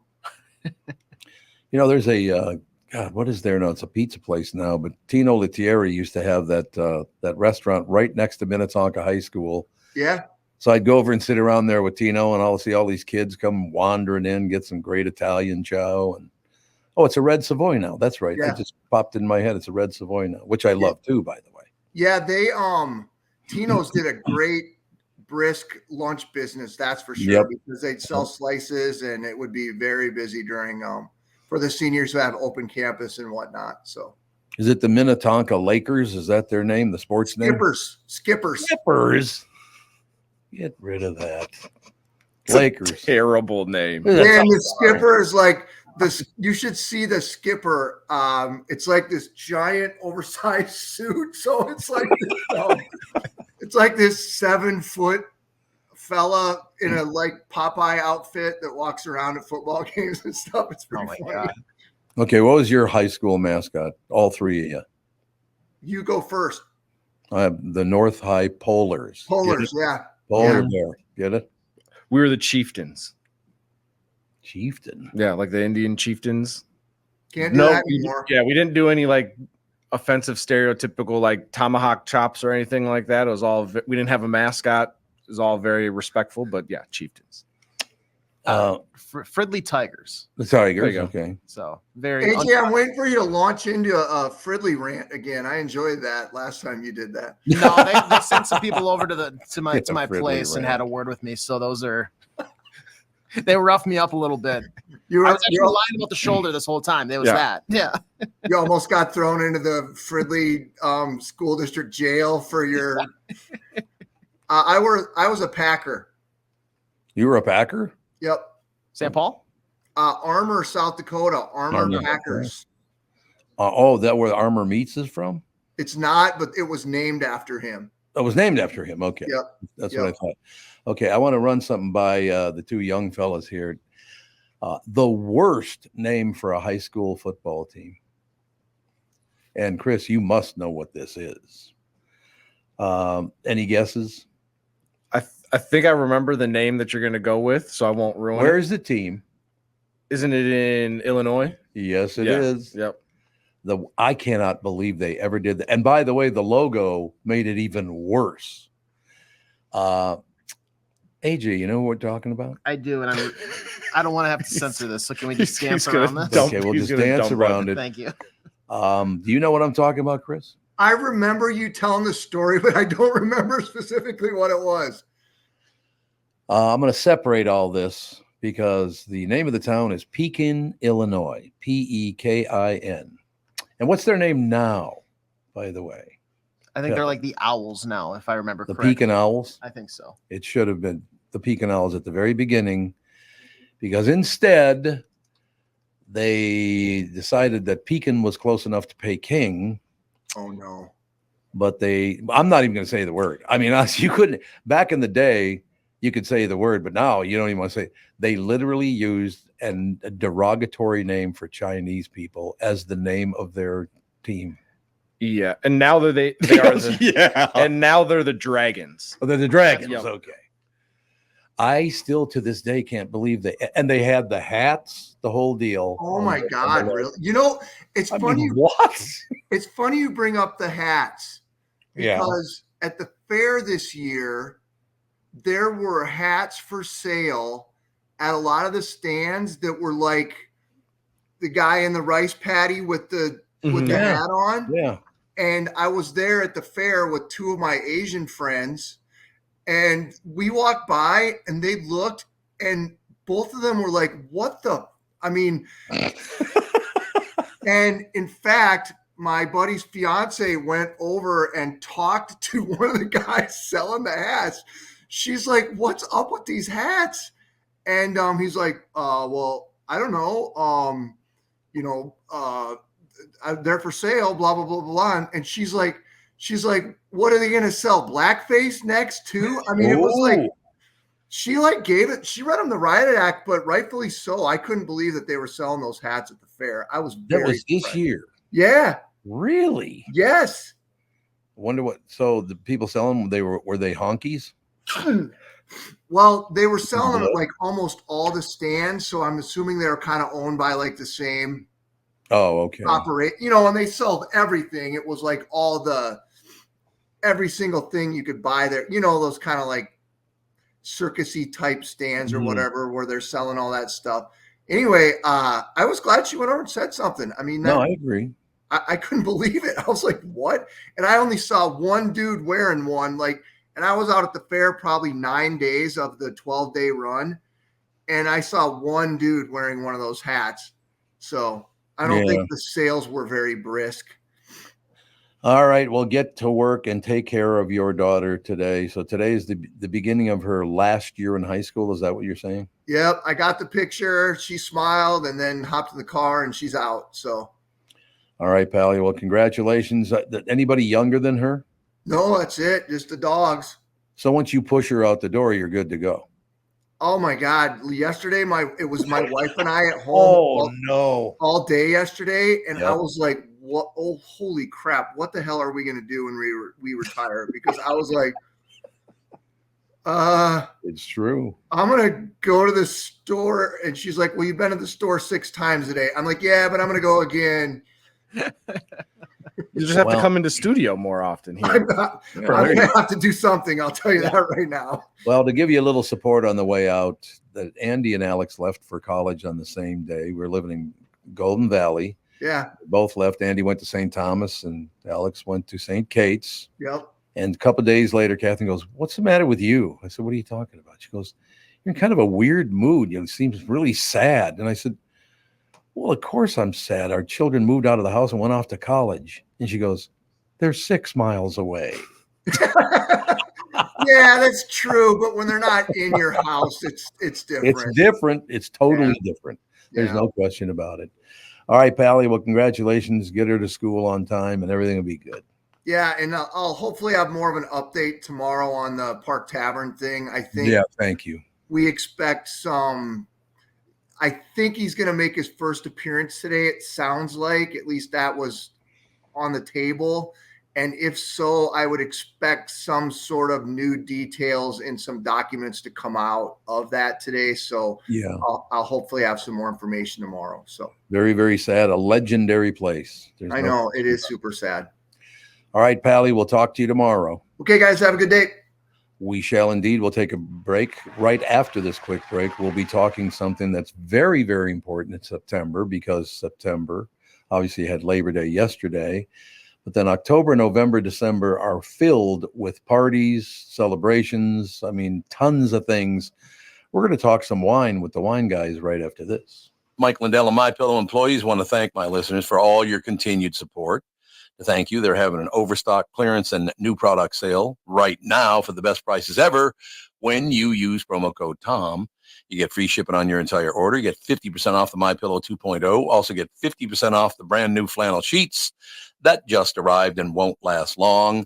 There's a God, what is there now? It's a pizza place now, but Tino Lettieri used to have that restaurant right next to Minnetonka High School. Yeah. So I'd go over and sit around there with Tino, and I'll see all these kids come wandering in, get some great Italian chow. And it's a Red Savoy now. That's right. Yeah. It just popped in my head. It's a Red Savoy now, which I love too, by the way. Yeah, they Tino's did a great brisk lunch business, that's for sure, because they'd sell slices and it would be very busy during for the seniors who have open campus and whatnot. So is it the Minnetonka Lakers? Is that their name? The sports name? Skippers. Get rid of that. Lakers. Terrible name. And the skipper is like this. You should see the skipper. It's like this giant oversized suit. So it's like it's like this 7-foot fella in a like Popeye outfit that walks around at football games and stuff. It's pretty funny. God. Okay, what was your high school mascot? All three of you. You go first. The North High Polars. Polars, yeah. Polar bear. Get it? We were the Chieftains. Chieftain? Yeah, like the Indian chieftains. Can't do that anymore. We didn't do any like offensive, stereotypical like tomahawk chops or anything like that. It was all, we didn't have a mascot. It was all very respectful, but yeah, Chieftains. Fridley Tigers. The Tigers, okay. So very. AJ, I'm waiting for you to launch into a Fridley rant again. I enjoyed that last time you did that. No, they sent some people over to my place rant. and had a word with me. So those are. They roughed me up a little bit. I was actually lying about the shoulder this whole time. There was that. Yeah. You almost got thrown into the Fridley school district jail for your. I was a Packer. You were a Packer? Yep. St. Paul? Armour, South Dakota. Armour Packers. That where the Armour Meats is from? It's not, but it was named after him. It was named after him. Okay. Yep. That's what I thought. Okay, I want to run something by the two young fellas here. The worst name for a high school football team. And Chris, you must know what this is. Any guesses? I think I remember the name that you're going to go with, so I won't ruin it. Where's the team? Isn't it in Illinois? Yes, it is. Yep. I cannot believe they ever did that. And by the way, the logo made it even worse. AJ, you know what we're talking about? I do, and I don't want to have to censor this. So can we just dance around this? Okay, we'll just dance around it. Thank you. Do you know what I'm talking about, Chris? I remember you telling the story, but I don't remember specifically what it was. I'm going to separate all this because the name of the town is Pekin, Illinois. Pekin. And what's their name now, by the way? I think they're like the Owls now, if I remember correctly. The Pekin Owls? I think so. It should have been the Pekin Owls at the very beginning because instead they decided that Pekin was close enough to Peking. Oh, no. But I'm not even going to say the word. I mean, you couldn't, back in the day, you could say the word, but now you don't even want to say it. They literally used a derogatory name for Chinese people as the name of their team. Yeah, and now they are and now they're the Dragons. Oh, they're the Dragons. Yep. Okay. I still to this day can't believe they had the hats, the whole deal. Oh my God, really? You know, it's funny. What? It's funny you bring up the hats because Yeah. at the fair this year, there were hats for sale at a lot of the stands that were like the guy in the rice paddy with the hat on. Yeah. And I was there at the fair with two of my Asian friends, and we walked by and they looked, and both of them were like, what the? I mean, and in fact, my buddy's fiance went over and talked to one of the guys selling the hats. She's like, what's up with these hats? And he's like, well, I don't know. They're for sale, blah, blah, blah, blah. And she's like, what are they going to sell? Blackface next too? I mean, it was like, she read him the riot act, but rightfully so. I couldn't believe that they were selling those hats at the fair. I was That was this year. Yeah. Really? Yes. Wonder what, so the people selling, were they honkies? Well, they were selling them at like almost all the stands. So I'm assuming they were kind of owned by like the same Oh, okay. Operate, and they sold everything. It was like every single thing you could buy there. Those kind of like circusy type stands or whatever, where they're selling all that stuff. Anyway, I was glad she went over and said something. I mean, I agree. I couldn't believe it. I was like, what? And I only saw one dude wearing one, and I was out at the fair probably 9 days of the 12-day run. And I saw one dude wearing one of those hats. So I don't think the sales were very brisk. All right. Well, get to work and take care of your daughter today. So today is the beginning of her last year in high school. Is that what you're saying? Yep. I got the picture. She smiled and then hopped in the car and she's out. So. All right, Pally. Well, congratulations. Anybody younger than her? No, that's it. Just the dogs. So once you push her out the door, you're good to go. Oh my God. Yesterday, it was my wife and I at home. All day yesterday. And I was like, what? Oh, holy crap. What the hell are we going to do when we retire? Because I was like, it's true. I'm going to go to the store. And she's like, well, you've been to the store 6 times a day. I'm like, yeah, but I'm going to go again. You just have to come into studio more often here. I'm going to have to do something. I'll tell you that right now. Well, to give you a little support on the way out, that Andy and Alex left for college on the same day. We're living in Golden Valley. Yeah. Both left. Andy went to St. Thomas and Alex went to St. Kate's. Yep. And a couple of days later, Catherine goes, what's the matter with you? I said, what are you talking about? She goes, you're in kind of a weird mood. It seems really sad. And I said, well, of course I'm sad. Our children moved out of the house and went off to college. And she goes, they're 6 miles away. Yeah, that's true. But when they're not in your house, it's different. It's different. It's totally different. There's no question about it. All right, Pally. Well, congratulations. Get her to school on time and everything will be good. Yeah, and I'll hopefully have more of an update tomorrow on the Park Tavern thing. I think. Yeah, thank you. We expect some. I think he's going to make his first appearance today. It sounds like, at least that was on the table. And if so, I would expect some sort of new details and some documents to come out of that today. So yeah, I'll hopefully have some more information tomorrow. So very, very sad. A legendary place. I know it is super sad. All right, Pally, we'll talk to you tomorrow. Okay, guys, have a good day. We shall indeed. We'll take a break. Right after this quick break, we'll be talking something that's very, very important in September, because September obviously had Labor Day yesterday. But then October, November, December are filled with parties, celebrations. I mean, tons of things. We're going to talk some wine with the wine guys right after this. Mike Lindell and MyPillow employees want to thank my listeners for all your continued support. To thank you, they're having an overstock clearance and new product sale right now for the best prices ever. When you use promo code TOM, you get free shipping on your entire order. You get 50% off the MyPillow 2.0. Also get 50% off the brand new flannel sheets that just arrived and won't last long.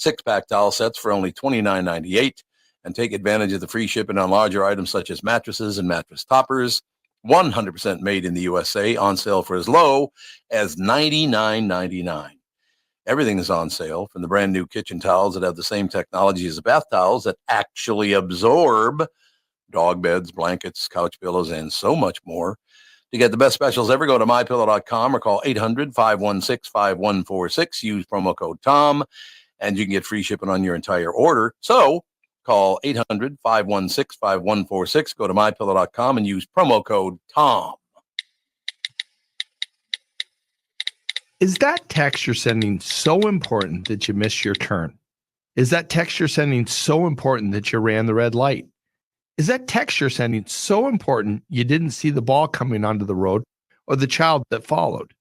6-pack towel sets for only $29.98. And take advantage of the free shipping on larger items such as mattresses and mattress toppers. 100% made in the USA, on sale for as low as $99.99. Everything is on sale, from the brand new kitchen towels that have the same technology as the bath towels that actually absorb dog beds, blankets, couch pillows, and so much more. To get the best specials ever, go to mypillow.com or call 800-516-5146. Use promo code TOM, and you can get free shipping on your entire order. So call 800-516-5146. Go to mypillow.com and use promo code TOM. Is that text you're sending so important that you missed your turn? Is that text you're sending so important that you ran the red light? Is that text you're sending so important you didn't see the ball coming onto the road or the child that followed?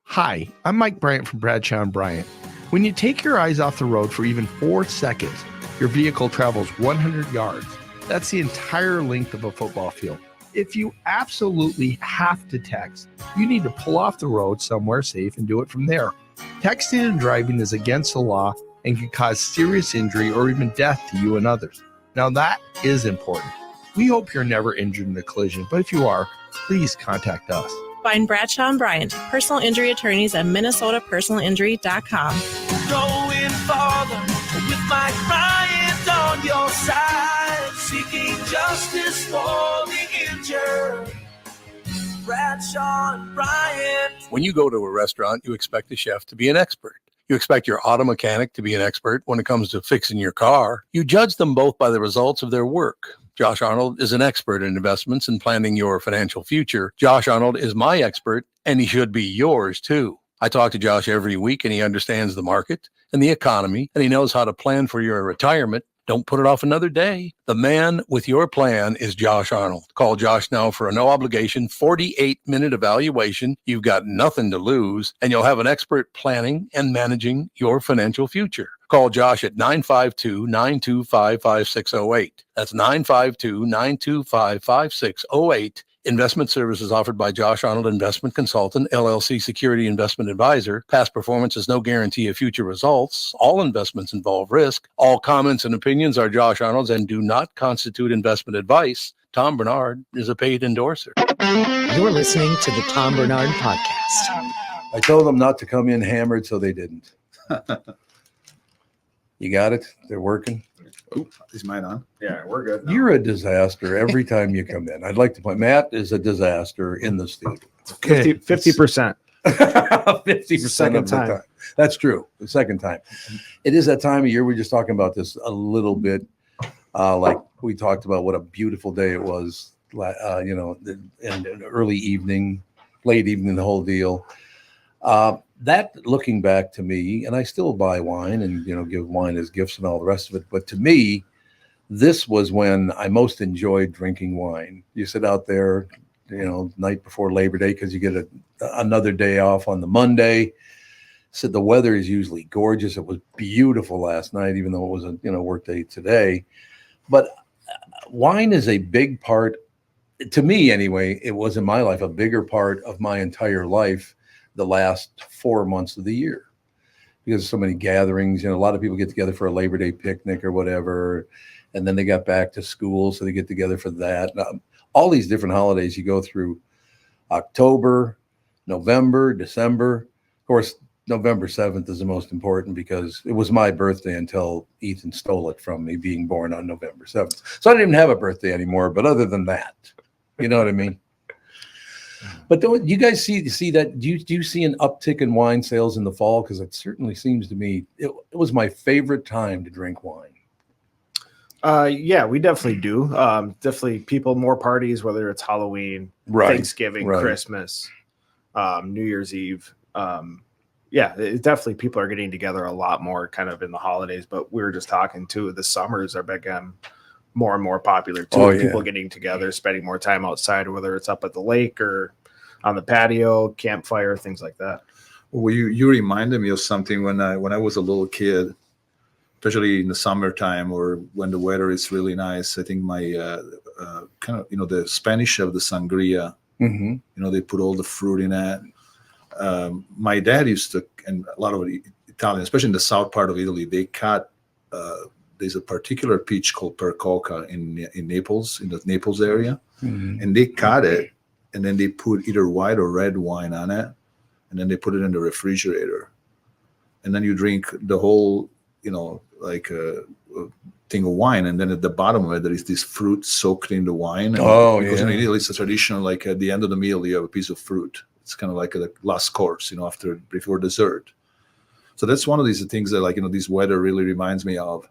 Hi, I'm Mike Bryant from Bradshaw & Bryant. When you take your eyes off the road for even 4 seconds, your vehicle travels 100 yards. That's the entire length of a football field. If you absolutely have to text, you need to pull off the road somewhere safe and do it from there. Texting and driving is against the law and can cause serious injury or even death to you and others. Now that is important. We hope you're never injured in the collision, but if you are, please contact us. Find Bradshaw & Bryant, personal injury attorneys at minnesotapersonalinjury.com. Going farther with Mike Bryant on your side, seeking justice for the injured. Bradshaw & Bryant. When you go to a restaurant, you expect the chef to be an expert. You expect your auto mechanic to be an expert when it comes to fixing your car. You judge them both by the results of their work. Josh Arnold is an expert in investments and planning your financial future. Josh Arnold is my expert, and he should be yours too. I talk to Josh every week, and he understands the market and the economy, and he knows how to plan for your retirement. Don't put it off another day. The man with your plan is Josh Arnold. Call Josh now for a no-obligation 48-minute evaluation. You've got nothing to lose, and you'll have an expert planning and managing your financial future. Call Josh at 952-925-5608. That's 952-925-5608. Investment services offered by Josh Arnold Investment Consultant, LLC Security Investment Advisor. Past performance is no guarantee of future results. All investments involve risk. All comments and opinions are Josh Arnold's and do not constitute investment advice. Tom Barnard is a paid endorser. You're listening to the Tom Barnard Podcast. I told them not to come in hammered, so they didn't. You got it? They're working? Oh, is mine on? Yeah, we're good now. You're a disaster every time you come in. I'd like to point Matt is a disaster in the studio. Okay. 50%. 50% Second of the time. That's true. The second time. It is that time of year. We were just talking about this a little bit. Like we talked about what a beautiful day it was, and early evening, late evening, the whole deal. That looking back to me, and I still buy wine and, give wine as gifts and all the rest of it. But to me, this was when I most enjoyed drinking wine. You sit out there, night before Labor Day, because you get another day off on the Monday. So the weather is usually gorgeous. It was beautiful last night, even though it was a work day today. But wine is a big part, to me anyway, it was in my life a bigger part of my entire life the last 4 months of the year, because of so many gatherings. A lot of people get together for a Labor Day picnic or whatever, and then they got back to school, so they get together for that. All these different holidays you go through: October, November, December. Of course, November 7th is the most important because it was my birthday until Ethan stole it from me, being born on November 7th. So I didn't even have a birthday anymore. But other than that, you know what I mean? But don't you guys see that? Do you see an uptick in wine sales in the fall? Because it certainly seems to me it was my favorite time to drink wine. Yeah, we definitely do. Definitely more parties, whether it's Halloween, Thanksgiving, Christmas, New Year's Eve. Definitely people are getting together a lot more kind of in the holidays. But we were just talking too, the summers are becoming more and more popular too. People getting together, spending more time outside, whether it's up at the lake or on the patio, campfire, things like that. Well, you reminded me of something when I was a little kid, especially in the summertime or when the weather is really nice. I think my the Spanish have the sangria. Mm-hmm. They put all the fruit in that. My dad used to, and a lot of Italian, especially in the south part of Italy, they cut. There's a particular peach called Percoca in Naples, in the Naples area, and they cut it, and then they put either white or red wine on it, and then they put it in the refrigerator, and then you drink the whole, thing of wine, and then at the bottom of it there is this fruit soaked in the wine. Because in Italy it's a tradition, like at the end of the meal you have a piece of fruit. It's kind of like a last course, before dessert. So that's one of these things that, this weather really reminds me of.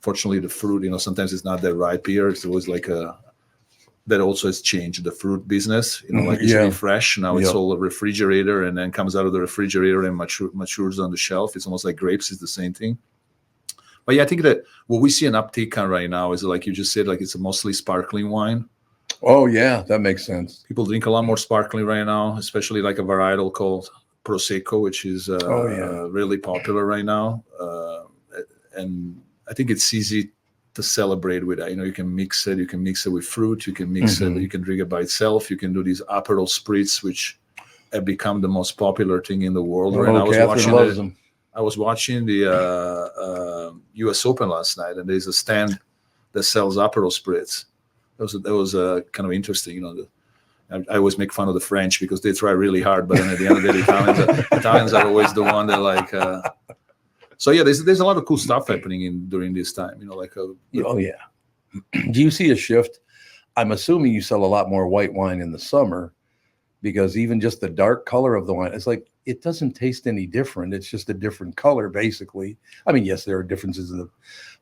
Fortunately, the fruit, sometimes it's not that ripe here. It's always that also has changed the fruit business. It used to be fresh. Now it's all a refrigerator, and then comes out of the refrigerator and matures on the shelf. It's almost like grapes. It's the same thing. But yeah, I think that what we see an uptick on right now is, like you just said, it's a mostly sparkling wine. Oh yeah, that makes sense. People drink a lot more sparkling right now, especially like a varietal called Prosecco, which is really popular right now. And I think it's easy to celebrate with that. You can mix it. You can mix it with fruit. You can mix it. You can drink it by itself. You can do these Aperol spritz, which have become the most popular thing in the world right now. I was watching the U.S. Open last night, and there's a stand that sells Aperol spritz. That was kind of interesting. I always make fun of the French because they try really hard, but then at the end of the day, Italians are always the one that So yeah, there's a lot of cool stuff happening during this time. Do you see a shift? I'm assuming you sell a lot more white wine in the summer because even just the dark color of the wine, it's like, it doesn't taste any different. It's just a different color, basically. I mean, yes, there are differences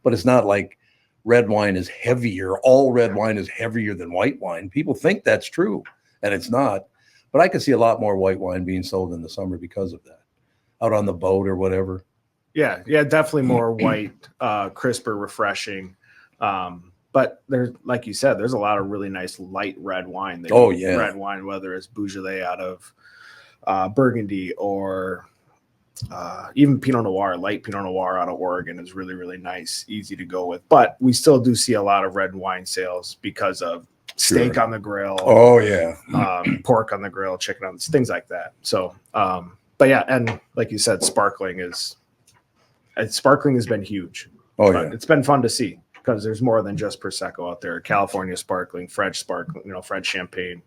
but it's not like red wine is heavier. All red wine is heavier than white wine. People think that's true, and it's not. But I could see a lot more white wine being sold in the summer because of that, out on the boat or whatever. Yeah, definitely more white, crisper, refreshing. But there's, like you said, there's a lot of really nice light red wine. Red wine, whether it's Beaujolais out of Burgundy or even Pinot Noir, light Pinot Noir out of Oregon is really, really nice, easy to go with. But we still do see a lot of red wine sales because of steak on the grill. Oh yeah, pork on the grill, chicken on things like that. So, but yeah, and like you said, sparkling has been huge. Oh yeah, it's been fun to see because there's more than just Prosecco out there. California sparkling, French sparkling, French champagne,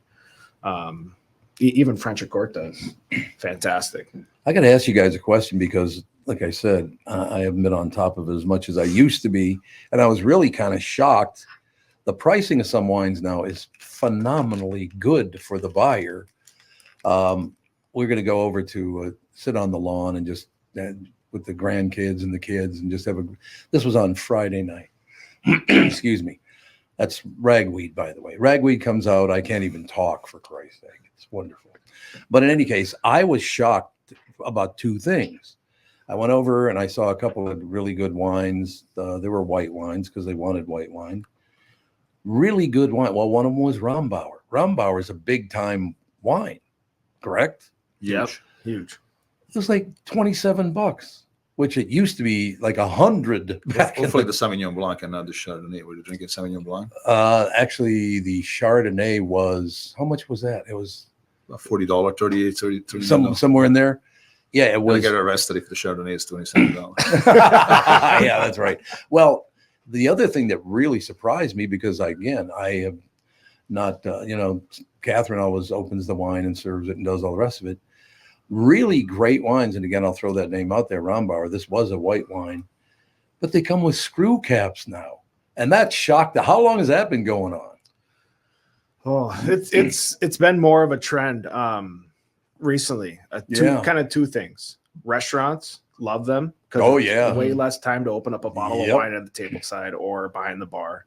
even French Egert does fantastic. I got to ask you guys a question because, like I said, I haven't been on top of it as much as I used to be, and I was really kind of shocked. The pricing of some wines now is phenomenally good for the buyer. We're going to go over to sit on the lawn and just with the grandkids and the kids and just this was on Friday night. Excuse me. That's ragweed, by the way. Ragweed comes out. I can't even talk, for Christ's sake. It's wonderful. But in any case, I was shocked about two things. I went over and I saw a couple of really good wines. They were white wines because they wanted white wine. Really good wine. Well, one of them was Rombauer. Rombauer is a big time wine, correct? Yep, huge. It was like $27, which it used to be like $100. Hopefully the Sauvignon Blanc and not the Chardonnay. Were you drinking Sauvignon Blanc? Actually, the Chardonnay was, how much was that? It was about $40, 38, 30. Somewhere in there. Yeah, it was. You'll get arrested if the Chardonnay is $27. Yeah, that's right. Well, the other thing that really surprised me, because again, I have not, Catherine always opens the wine and serves it and does all the rest of it. Really great wines. And again, I'll throw that name out there, Rombauer. This was a white wine, but they come with screw caps now. And that shocked. How long has that been going on? Oh, it's been more of a trend recently. Two things. Restaurants love them. Oh yeah, way less time to open up a bottle of wine at the table side or behind the bar,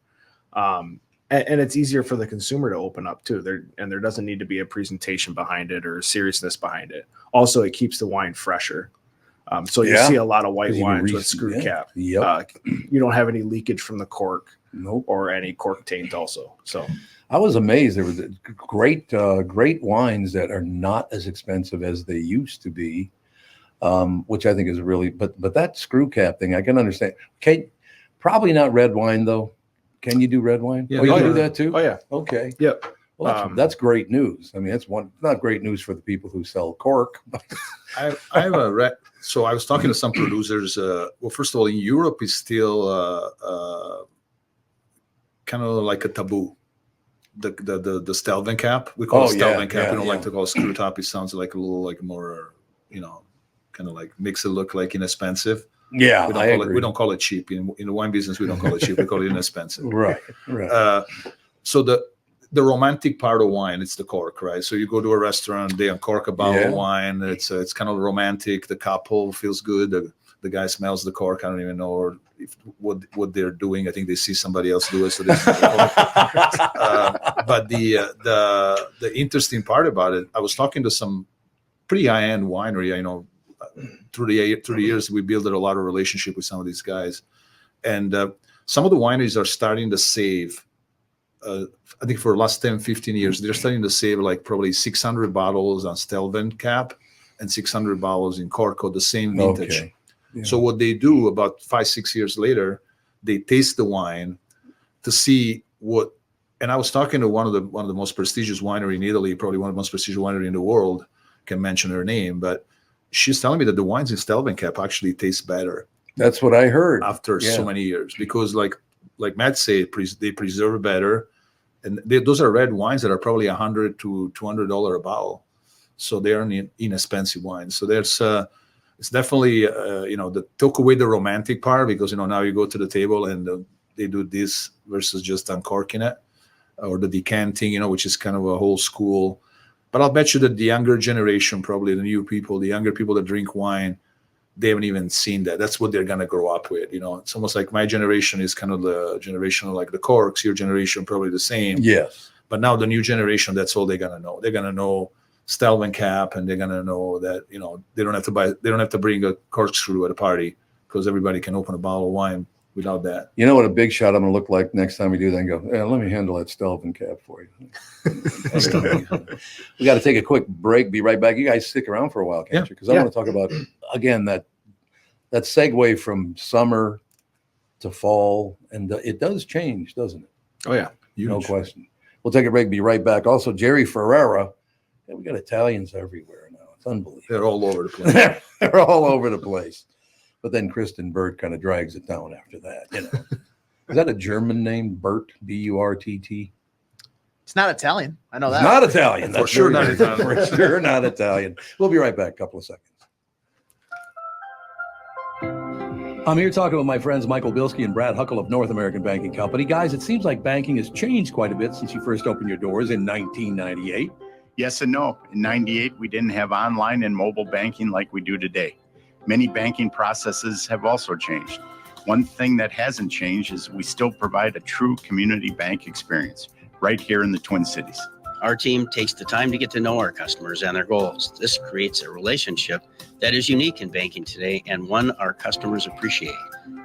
and it's easier for the consumer to open up too. There doesn't need to be a presentation behind it or seriousness behind it. Also, it keeps the wine fresher. So you see a lot of white wines with screw cap. Yep. You don't have any leakage from the cork, or any cork taint. Also, so I was amazed. There was great wines that are not as expensive as they used to be. Which I think is really, but that screw cap thing, I can understand. Probably not red wine though. Can you do red wine? Yeah, you can do that too. Oh yeah. Okay. Yep. Well, that's great news. I mean, that's not great news for the people who sell cork. I have so I was talking to some producers. Well, first of all, in Europe, it's still kind of like a taboo. The Stelvin cap. We call it Stelvin cap. We don't like to call it screw top. It sounds like a little like more, kind of like makes it look like inexpensive. Yeah, we don't call it cheap. In the wine business, we don't call it cheap. We call it inexpensive. Right. So the romantic part of wine, it's the cork, right? So you go to a restaurant, they uncork a bottle of wine. It's kind of romantic. The couple feels good. The guy smells the cork. I don't even know what they're doing. I think they see somebody else do it. So they smell the cork. But the interesting part about it, I was talking to some pretty high-end winery. Through the years, we built a lot of relationship with some of these guys, and some of the wineries are starting to save. I think for the last 10, 15 years, they're starting to save like probably 600 bottles on Stelvin cap and 600 bottles in Corco, the same vintage. Okay. Yeah. So what they do about 5-6 years later, they taste the wine to see what. And I was talking to one of the most prestigious winery in Italy, probably one of the most prestigious winery in the world. Can mention her name, but she's telling me that the wines in Stelvin cap actually taste better. That's what I heard after so many years, because like Matt said, they preserve better, and those are red wines that are probably $100 to $200 a bottle, so they are inexpensive wines. So there's it's definitely the took away the romantic part, because now you go to the table and they do this versus just uncorking it or the decanting, which is kind of a whole school. But I'll bet you that the younger generation, probably the new people, the younger people that drink wine, they haven't even seen that. That's what they're going to grow up with. It's almost like my generation is kind of the generation of like the corks. Your generation probably the same. Yes. But now the new generation, that's all they're going to know. They're going to know Stelvin cap, and they're going to know that, they don't have to bring a corkscrew at a party because everybody can open a bottle of wine without that. You know what a big shot I'm going to look like next time we do that and go, let me handle that Stelvin cap for you. We got to take a quick break. Be right back. You guys stick around for a while, can't you? Because I want to talk about, again, that segue from summer to fall. And it does change, doesn't it? Oh, yeah. No question. We'll take a break. Be right back. Also, Jerry Ferrara. We got Italians everywhere now. It's unbelievable. They're all over the place. They're all over the place. But then Kristen Burt kind of drags it down after that. Is that a German name? Burt, B-U-R-T-T? It's not Italian. I know that. It's not Italian. For sure not Italian. For sure not Italian. We'll be right back. A couple of seconds. I'm here talking with my friends Michael Bilski and Brad Huckle of North American Banking Company. Guys, it seems like banking has changed quite a bit since you first opened your doors in 1998. Yes and no. In 98, we didn't have online and mobile banking like we do today. Many banking processes have also changed. One thing that hasn't changed is we still provide a true community bank experience right here in the Twin Cities. Our team takes the time to get to know our customers and their goals. This creates a relationship that is unique in banking today and one our customers appreciate.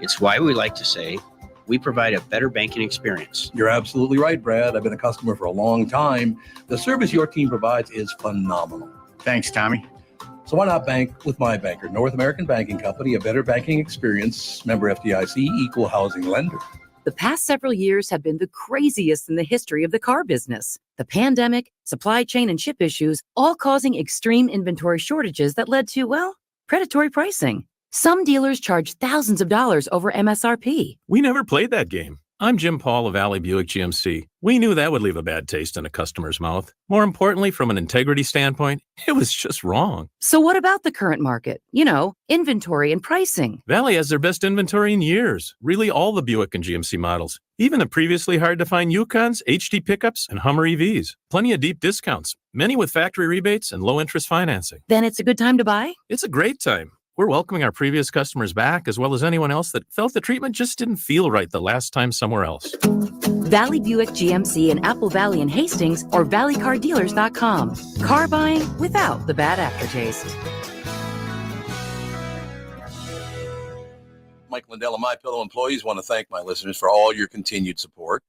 It's why we like to say we provide a better banking experience. You're absolutely right, Brad. I've been a customer for a long time. The service your team provides is phenomenal. Thanks, Tommy. So why not bank with my banker, North American Banking Company, a better banking experience, member FDIC, equal housing lender. The past several years have been the craziest in the history of the car business. The pandemic, supply chain and chip issues, all causing extreme inventory shortages that led to, predatory pricing. Some dealers charge thousands of dollars over MSRP. We never played that game. I'm Jim Paul of Valley Buick GMC. We knew that would leave a bad taste in a customer's mouth. More importantly, from an integrity standpoint, it was just wrong. So what about the current market? Inventory and pricing. Valley has their best inventory in years. Really all the Buick and GMC models. Even the previously hard-to-find Yukons, HD pickups, and Hummer EVs. Plenty of deep discounts. Many with factory rebates and low-interest financing. Then it's a good time to buy? It's a great time. We're welcoming our previous customers back, as well as anyone else that felt the treatment just didn't feel right the last time somewhere else. Valley Buick GMC in Apple Valley and Hastings or valleycardealers.com. Car buying without the bad aftertaste. Mike Lindell and MyPillow employees want to thank my listeners for all your continued support.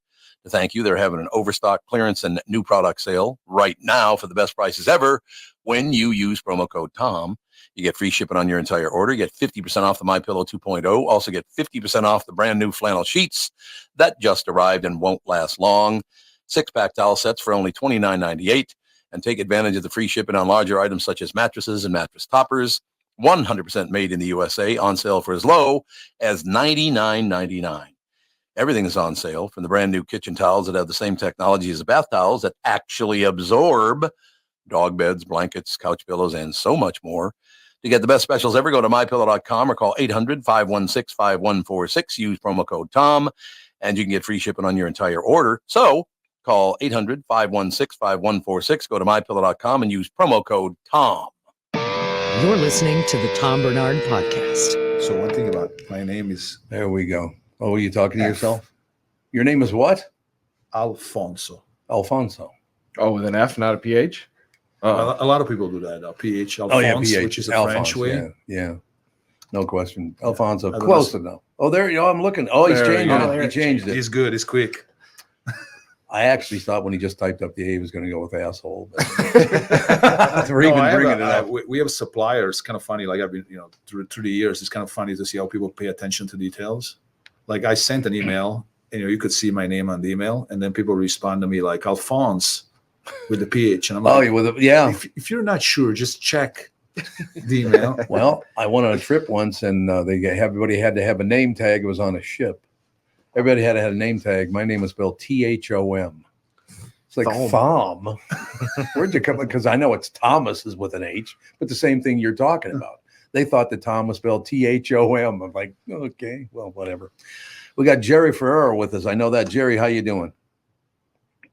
To thank you, they're having an overstock clearance and new product sale right now for the best prices ever. When you use promo code TOM, you get free shipping on your entire order. You get 50% off the MyPillow 2.0. Also get 50% off the brand new flannel sheets that just arrived and won't last long. 6-pack towel sets for only $29.98. And take advantage of the free shipping on larger items such as mattresses and mattress toppers. 100% made in the USA, on sale for as low as $99.99. Everything is on sale, from the brand new kitchen towels that have the same technology as the bath towels that actually absorb, dog beds, blankets, couch pillows, and so much more. To get the best specials ever, go to mypillow.com or call 800-516-5146. Use promo code TOM, and you can get free shipping on your entire order. So call 800-516-5146. Go to mypillow.com and use promo code TOM. You're listening to the Tom Barnard Podcast. So one thing about my name is... There we go. Oh, are you talking to yourself? Your name is what? Alfonso. Alfonso. Oh, with an F, not a PH? A lot of people do that. PH, Alphonse, which is a Alphonse, French way. Yeah. No question. Alfonso, close enough. Oh, there you go. I'm looking. Oh, he's changing it. He changed it. He's good. He's quick. I actually thought when he just typed up the A, he was going to go with asshole. We have suppliers. Kind of funny. Like I've been, through the years, it's kind of funny to see how people pay attention to details. Like I sent an email, and you could see my name on the email, and then people respond to me like Alphonse with the PH, and I'm like, if you're not sure, just check the email. Well, I went on a trip once, and everybody had to have a name tag. It was on a ship. Everybody had to have a name tag. My name was spelled THOM. It's like Thom. Where'd you come? Because I know it's Thomas is with an H, but the same thing you're talking about. They thought that Tom was spelled THOM. I'm like, okay, well, whatever. We got Jerry Ferrara with us. I know that. Jerry, how you doing?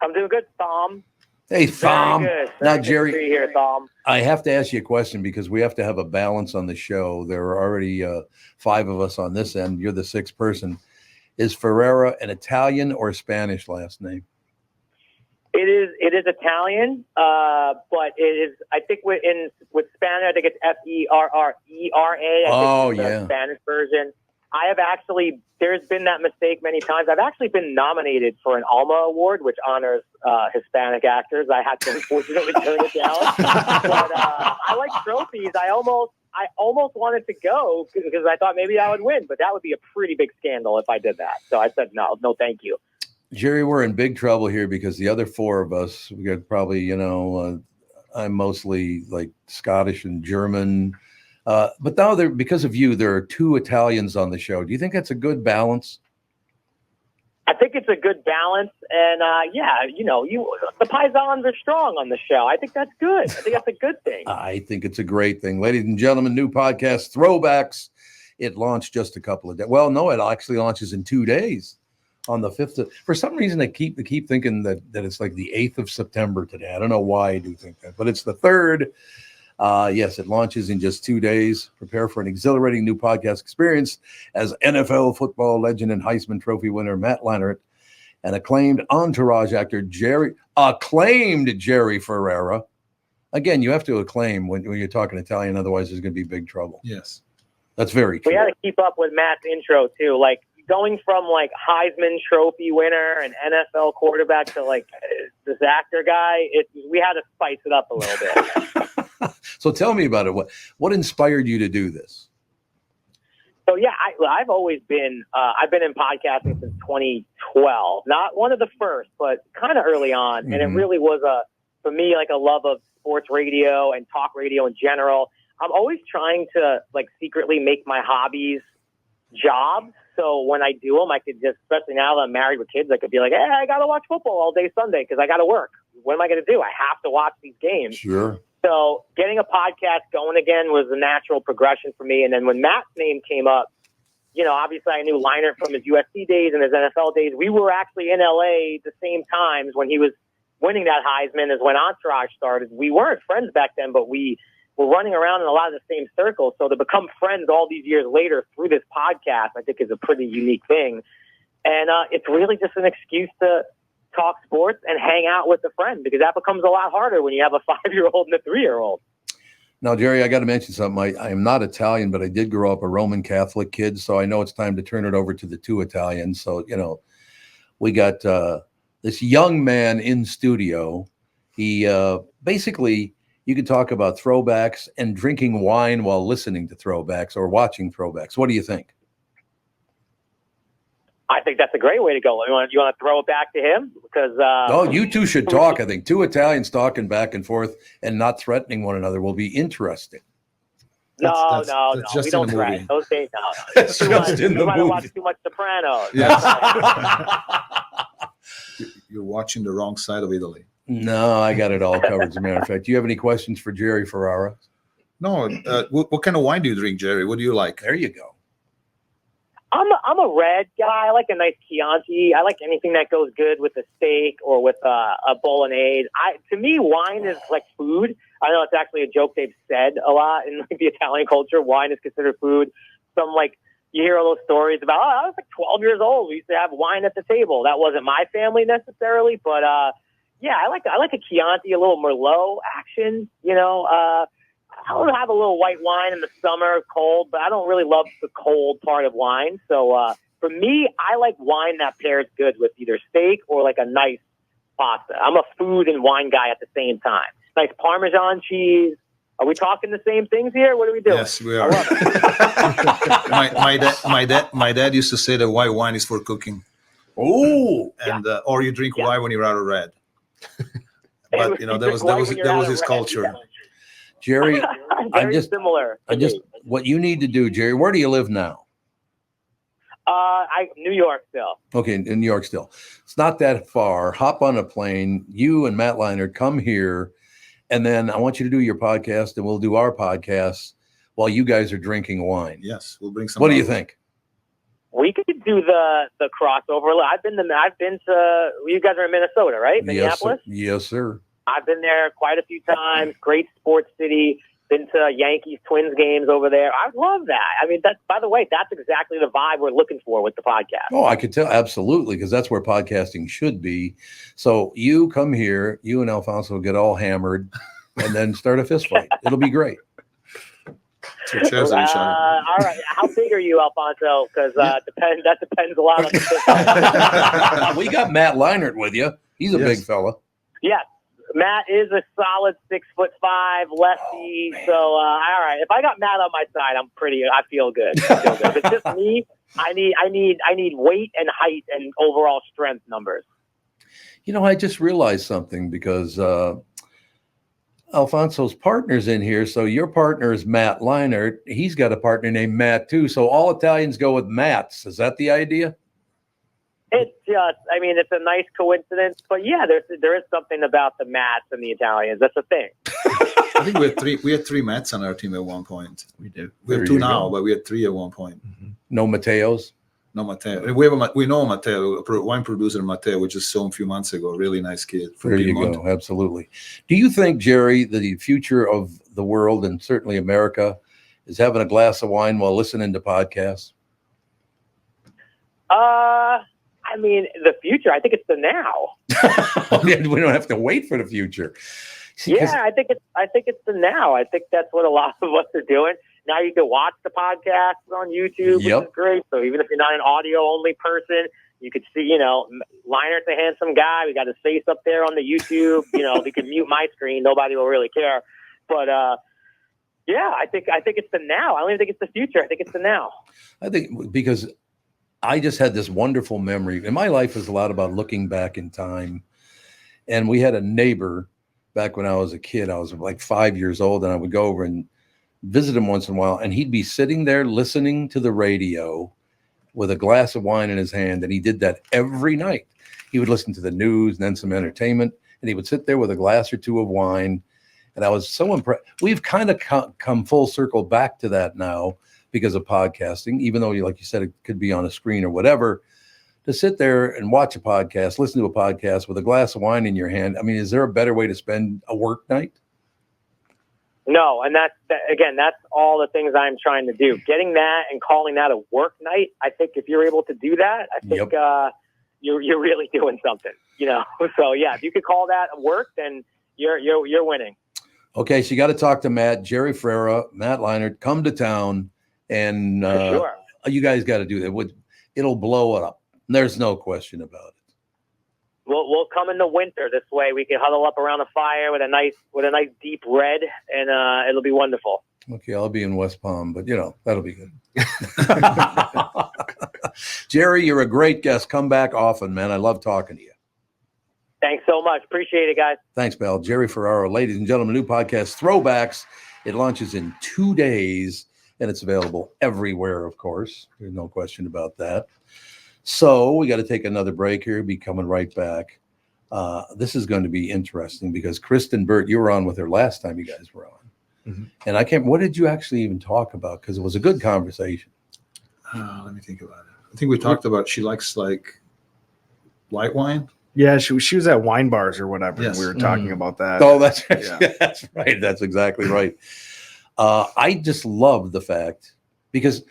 I'm doing good, Tom. Hey, Thom. Very good. Now, Very good Jerry, to be here, Thom. I have to ask you a question because we have to have a balance on the show. There are already 5 of us on this end. You're the 6th person. Is Ferrara an Italian or Spanish last name? It is Italian, but it is. I think with Spanish, I think it's Ferrera. Oh, the yeah. Spanish version. I have actually. There's been that mistake many times. I've actually been nominated for an Alma Award, which honors Hispanic actors. I had to unfortunately turn it down. But I like trophies. I almost wanted to go because I thought maybe I would win, but that would be a pretty big scandal if I did that. So I said no, thank you. Jerry, we're in big trouble here because the other 4 of us, we got probably, I'm mostly like Scottish and German. But now because of you, there are 2 Italians on the show. Do you think that's a good balance? I think it's a good balance. And the Paisans are strong on the show. I think that's good. I think that's a good thing. I think it's a great thing. Ladies and gentlemen, new podcast, Throwbacks. It launched just a couple of days. Well, no, it actually launches in 2 days. On the 5th for some reason, I keep thinking that it's like the 8th of September today. I don't know why I do think that, but it's the 3rd. Yes, it launches in just 2 days. Prepare for an exhilarating new podcast experience as NFL football legend and Heisman Trophy winner Matt Leinart and acclaimed entourage actor Jerry Ferrara. Again, you have to acclaim when you're talking Italian, otherwise there's going to be big trouble. Yes. That's very true. We had to keep up with Matt's intro, too. Like, going from like Heisman Trophy winner and NFL quarterback to like this actor guy, we had to spice it up a little bit. So tell me about it. What inspired you to do this? So yeah, I've always been I've been in podcasting since 2012. Not one of the first, but kind of early on, and it really was for me like a love of sports radio and talk radio in general. I'm always trying to like secretly make my hobbies jobs. So when I do them, I could just, especially now that I'm married with kids, I could be like, hey, I got to watch football all day Sunday because I got to work. What am I going to do? I have to watch these games. Sure. So getting a podcast going again was a natural progression for me. And then when Matt's name came up, obviously I knew Leinart from his USC days and his NFL days. We were actually in LA the same times when he was winning that Heisman as when Entourage started. We weren't friends back then, but we were running around in a lot of the same circles. So to become friends all these years later through this podcast, I think is a pretty unique thing. And it's really just an excuse to talk sports and hang out with a friend, because that becomes a lot harder when you have a 5-year-old and a 3-year-old. Now, Jerry, I got to mention something. I am not Italian, but I did grow up a Roman Catholic kid, so I know it's time to turn it over to the 2 Italians. So, we got this young man in studio. He basically, you could talk about throwbacks and drinking wine while listening to throwbacks or watching throwbacks. What do you think? I think that's a great way to go. You want to throw it back to him? Because you 2 should talk. I think 2 Italians talking back and forth and not threatening one another will be interesting. No. We don't threaten. Those days, no. It's just in the might movie. have watched too much Sopranos. Yes. You're watching the wrong side of Italy. No, I got it all covered. As a matter of fact, do you have any questions for Jerry Ferrara? No. What kind of wine do you drink, Jerry? What do you like? There you go. I'm a red guy. I like a nice Chianti. I like anything that goes good with a steak or with a bolognese. To me, wine is like food. I know it's actually a joke they've said a lot in like the Italian culture. Wine is considered food. Some you hear all those stories about, I was like 12 years old. We used to have wine at the table. That wasn't my family necessarily, but yeah, I like a Chianti, a little Merlot action. I'll have a little white wine in the summer, cold, but I don't really love the cold part of wine. So for me, I like wine that pairs good with either steak or like a nice pasta. I'm a food and wine guy at the same time. Nice Parmesan cheese. Are we talking the same things here? What are we doing? Yes, we are. my dad used to say that white wine is for cooking. Oh, and or you drink white when you're out of red. But that was his culture. Jerry, similar. What you need to do, Jerry. Where do you live now? New York still. Okay, in New York still. It's not that far. Hop on a plane. You and Matt Leinart come here, and then I want you to do your podcast, and we'll do our podcast while you guys are drinking wine. Yes, we'll bring some. What do you think? We could do the crossover. I've been to. You guys are in Minnesota, right? Minneapolis. Yes, sir. I've been there quite a few times. Great sports city. Been to Yankees Twins games over there. I love that. I mean, by the way, that's exactly the vibe we're looking for with the podcast. Oh, I could tell. Absolutely. Because that's where podcasting should be. So you come here, you and Alfonso get all hammered and then start a fist fight. It'll be great. All right. How big are you, Alfonso? Because that depends a lot on the fist fight. We got Matt Leinart with you. He's a big fella. Yes. Matt is a solid 6'5" lefty. So, all right. If I got Matt on my side, I feel good. If it's just me, I need weight and height and overall strength numbers. You know, I just realized something because Alfonso's partner's in here. So your partner is Matt Leinart. He's got a partner named Matt too. So all Italians go with Matts. Is that the idea? It's just, I mean, it's a nice coincidence, but yeah, there is something about the Matts and the Italians. That's a thing. I think we had three Matts on our team at one point. We do. We have two now, but we had three at one point. Mm-hmm. No Mateos? No Matteo. We know Matteo, wine producer Matteo, which just saw him a few months ago. Really nice kid. There you go. Absolutely. Do you think, Jerry, that the future of the world and certainly America is having a glass of wine while listening to podcasts? I mean, the future, I think it's the now. We don't have to wait for the future. See, yeah, I think it's the now. I think that's what a lot of us are doing. Now you can watch the podcasts on YouTube, which is great. So even if you're not an audio-only person, you could see, Leinart's a handsome guy. We got his face up there on the YouTube. We can mute my screen. Nobody will really care. But, yeah, I think it's the now. I don't even think it's the future. I think it's the now. I think because I just had this wonderful memory. And my life is a lot about looking back in time. And we had a neighbor back when I was a kid. I was like 5 years old, and I would go over and visit him once in a while. And he'd be sitting there listening to the radio with a glass of wine in his hand. And he did that every night. He would listen to the news and then some entertainment. And he would sit there with a glass or two of wine. And I was so impressed. We've kind of come full circle back to that now, because of podcasting, even though, like you said, it could be on a screen or whatever, to sit there and watch a podcast, listen to a podcast with a glass of wine in your hand. I mean, is there a better way to spend a work night? No, and that's all the things I'm trying to do. Getting that and calling that a work night, I think if you're able to do that, I think you're really doing something, So, yeah, if you could call that a work, then you're winning. Okay, so you got to talk to Matt, Jerry Ferrara, Matt Leinart, come to town. And you guys got to do that. It'll blow it up. There's no question about it. We'll come in the winter. This way we can huddle up around a fire with a nice deep red, and it'll be wonderful. Okay, I'll be in West Palm, but that'll be good. Jerry, you're a great guest. Come back often, man. I love talking to you. Thanks so much. Appreciate it, guys. Thanks, Bell. Jerry Ferrara, ladies and gentlemen, new podcast, Throwbacks. It launches in 2 days. And it's available everywhere, of course. There's no question about that. So we got to take another break here. Be coming right back. This is going to be interesting because Kristen Burt, you were on with her last time you guys were on. Mm-hmm. And what did you actually even talk about? Because it was a good conversation. Let me think about it. I think we talked about she likes like white wine. Yeah, she was at wine bars or whatever. Yes. We were talking about that. Oh, that's right. Yeah. That's right. That's exactly right. I just love the fact because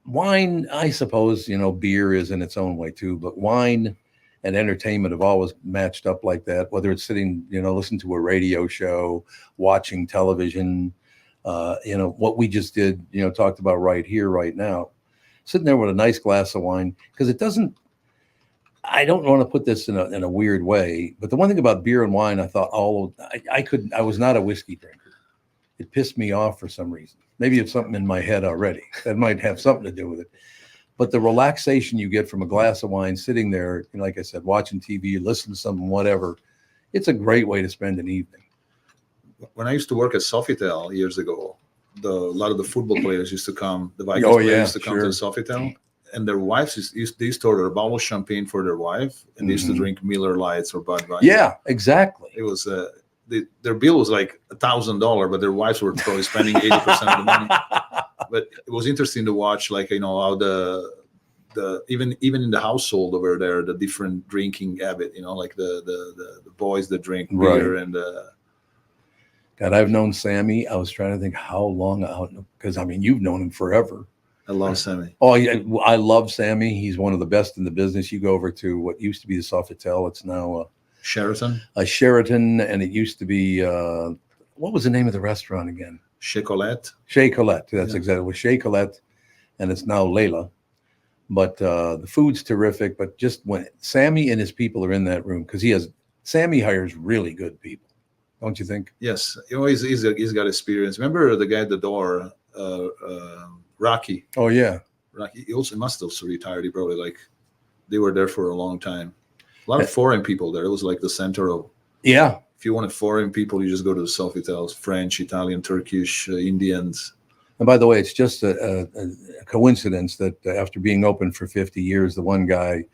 wine, I suppose, beer is in its own way too, but wine and entertainment have always matched up like that, whether it's sitting, listening to a radio show, watching television, what we just did, talked about right here, right now, sitting there with a nice glass of wine, because I don't want to put this in a weird way, but the one thing about beer and wine, I thought I was not a whiskey drinker. It pissed me off for some reason. Maybe it's something in my head already. That might have something to do with it. But the relaxation you get from a glass of wine, sitting there, like I said, watching TV, listening to something, whatever, it's a great way to spend an evening. When I used to work at Sofitel years ago, a lot of the football players used to come. The Vikings players used to come to Sofitel, and their wives they used to order a bottle of champagne for their wife, and they used to drink Miller Lights or Budweiser. Yeah, exactly. It was their bill was like $1,000, but their wives were probably spending 80% of the money. But it was interesting to watch, how even in the household over there, the different drinking habit, like the boys that drink beer and God, I've known Sammy. I was trying to think how long out, because I mean, you've known him forever. I love Sammy. Oh yeah, I love Sammy. He's one of the best in the business. You go over to what used to be the Sofitel. It's now Sheraton. A Sheraton, and it used to be what was the name of the restaurant again? Chez Colette. Chez Colette. That's exactly it was Chez Colette, and it's now Layla. But the food's terrific. But just when Sammy and his people are in that room, because Sammy hires really good people, don't you think? Yes, he's got experience. Remember the guy at the door, Rocky. Oh yeah, Rocky. He must also retired. He probably they were there for a long time. A lot of foreign people there. It was like the center of. Yeah. If you wanted foreign people, you just go to the Sofitels: French, Italian, Turkish, Indians. And by the way, it's just a coincidence that after being open for 50 years, the one guy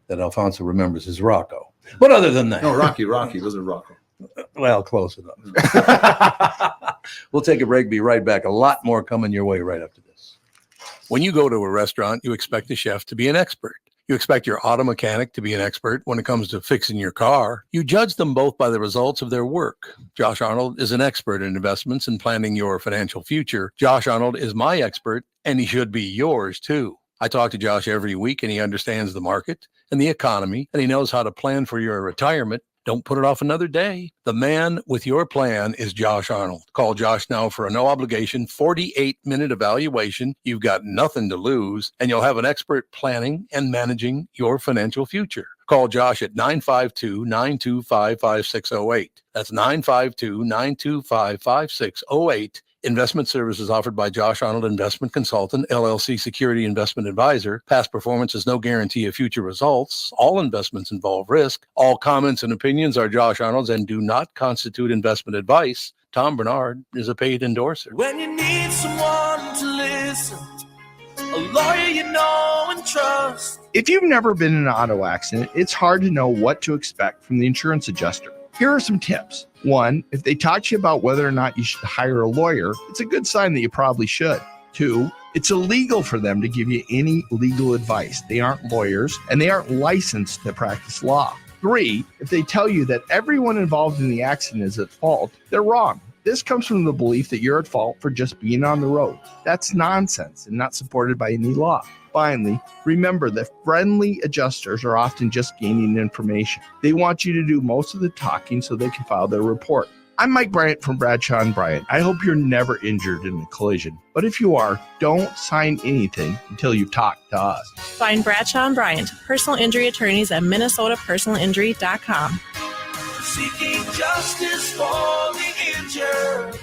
that Alfonso remembers is Rocco. But other than that, no, Rocky wasn't Rocco. Well, close enough. We'll take a break. Be right back. A lot more coming your way right after this. When you go to a restaurant, you expect the chef to be an expert. You expect your auto mechanic to be an expert when it comes to fixing your car. You judge them both by the results of their work. Josh Arnold is an expert in investments and planning your financial future. Josh Arnold is my expert, and he should be yours too. I talk to Josh every week, and he understands the market and the economy, and he knows how to plan for your retirement. Don't put it off another day. The man with your plan is Josh Arnold. Call Josh now for a no-obligation 48-minute evaluation. You've got nothing to lose, and you'll have an expert planning and managing your financial future. Call Josh at 952-925-5608. That's 952-925-5608. Investment services offered by Josh Arnold Investment Consultant, LLC Security Investment Advisor. Past performance is no guarantee of future results. All investments involve risk. All comments and opinions are Josh Arnold's and do not constitute investment advice. Tom Barnard is a paid endorser. When you need someone to listen, a lawyer you know and trust. If you've never been in an auto accident, it's hard to know what to expect from the insurance adjuster. Here are some tips. 1, if they talk to you about whether or not you should hire a lawyer, it's a good sign that you probably should. 2, it's illegal for them to give you any legal advice. They aren't lawyers and they aren't licensed to practice law. 3, if they tell you that everyone involved in the accident is at fault, they're wrong. This comes from the belief that you're at fault for just being on the road. That's nonsense and not supported by any law. Finally, remember that friendly adjusters are often just gaining information. They want you to do most of the talking so they can file their report. I'm Mike Bryant from Bradshaw & Bryant. I hope you're never injured in a collision. But if you are, don't sign anything until you talk to us. Find Bradshaw & Bryant, personal injury attorneys at minnesotapersonalinjury.com. Seeking justice for the injured.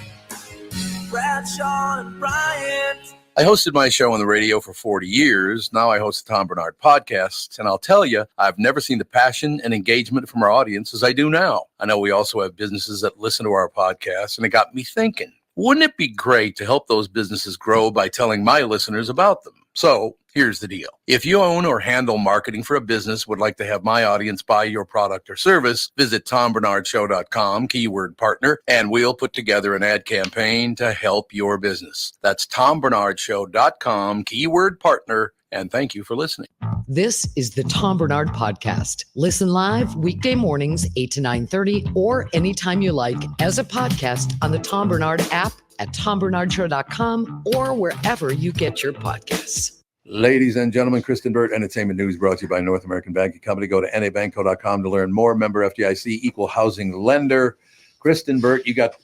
Bradshaw and Bryant. I hosted my show on the radio for 40 years. Now I host the Tom Barnard Podcast. And I'll tell you, I've never seen the passion and engagement from our audience as I do now. I know we also have businesses that listen to our podcast, and it got me thinking, wouldn't it be great to help those businesses grow by telling my listeners about them? So here's the deal. If you own or handle marketing for a business, would like to have my audience buy your product or service, visit TomBarnardShow.com, keyword partner, and we'll put together an ad campaign to help your business. That's TomBarnardShow.com, keyword partner, and thank you for listening. This is the Tom Barnard Podcast. Listen live weekday mornings 8 to 9:30 or anytime you like as a podcast on the Tom Barnard app at TomBarnardShow.com or wherever you get your podcasts. Ladies and gentlemen, Kristen Burt, Entertainment News brought to you by North American Banking Company. Go to nabanco.com to learn more. Member FDIC, equal housing lender. Kristen Burt, you got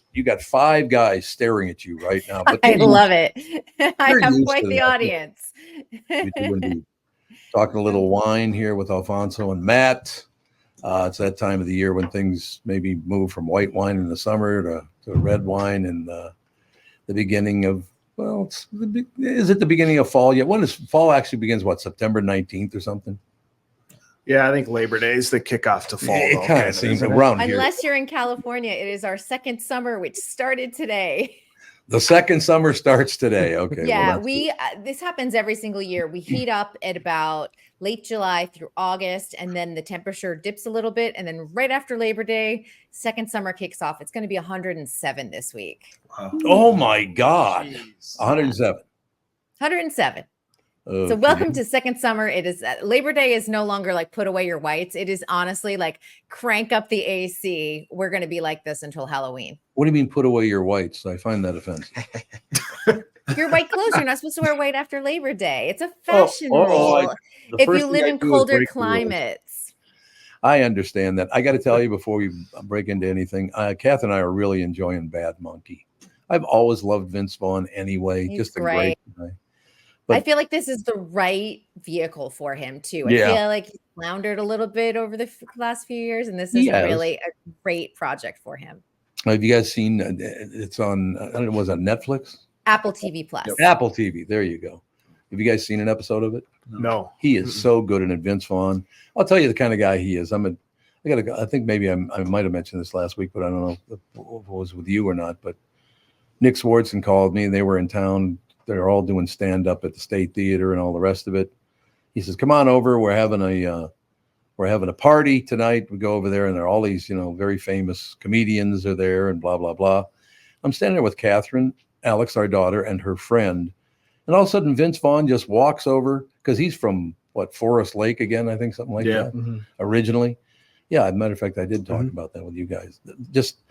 5 guys staring at you right now. But I love it. I have used quite to the that. audience. You do indeed. Talking a little wine here with Alfonso and Matt. It's that time of the year when things maybe move from white wine in the summer to red wine in the beginning of, well, is it the beginning of fall yet? When is fall actually begins? What, September 19th or something? Yeah, I think Labor Day is the kickoff to fall. It kind of seems around here. Unless you're in California, it is our second summer, which started today. The second summer starts today. Okay. Yeah, well, this happens every single year. We heat up at about late July through August, and then the temperature dips a little bit. And then right after Labor Day, second summer kicks off. It's going to be 107 this week. Oh my God. 107. 107. So welcome to second summer. It is Labor Day is no longer like put away your whites. It is honestly like crank up the AC. We're going to be like this until Halloween. What do you mean put away your whites? I find that offensive. Your white clothes, you're not supposed to wear white after Labor Day. It's a fashion rule. If you live in colder climates. I understand that. I got to tell you before we break into anything, Kath and I are really enjoying Bad Monkey. I've always loved Vince Vaughn anyway. He's just a great guy. But, I feel like this is the right vehicle for him too. I Yeah. feel like he's floundered a little bit over the last few years, and this is really a great project for him. have you guys seen? It's on. I don't know. Was it Netflix? Apple TV Plus. Apple TV. There you go. Have you guys seen an episode of it? No. He is so good in it. Vince Vaughn. I'll tell you the kind of guy he is. I think maybe I might have mentioned this last week, but I don't know if it was with you or not. But Nick Swardson called me. They were in town. They're all doing stand up at the State Theater and all the rest of it. He says, "Come on over. We're having a party tonight." We go over there, and there are all these very famous comedians are there, and blah blah blah. I'm standing there with Catherine, Alex, our daughter, and her friend, and all of a sudden Vince Vaughn just walks over because he's from Forest Lake again, I think, something like that. Originally. Yeah, as a matter of fact, I did talk about that with you guys. Just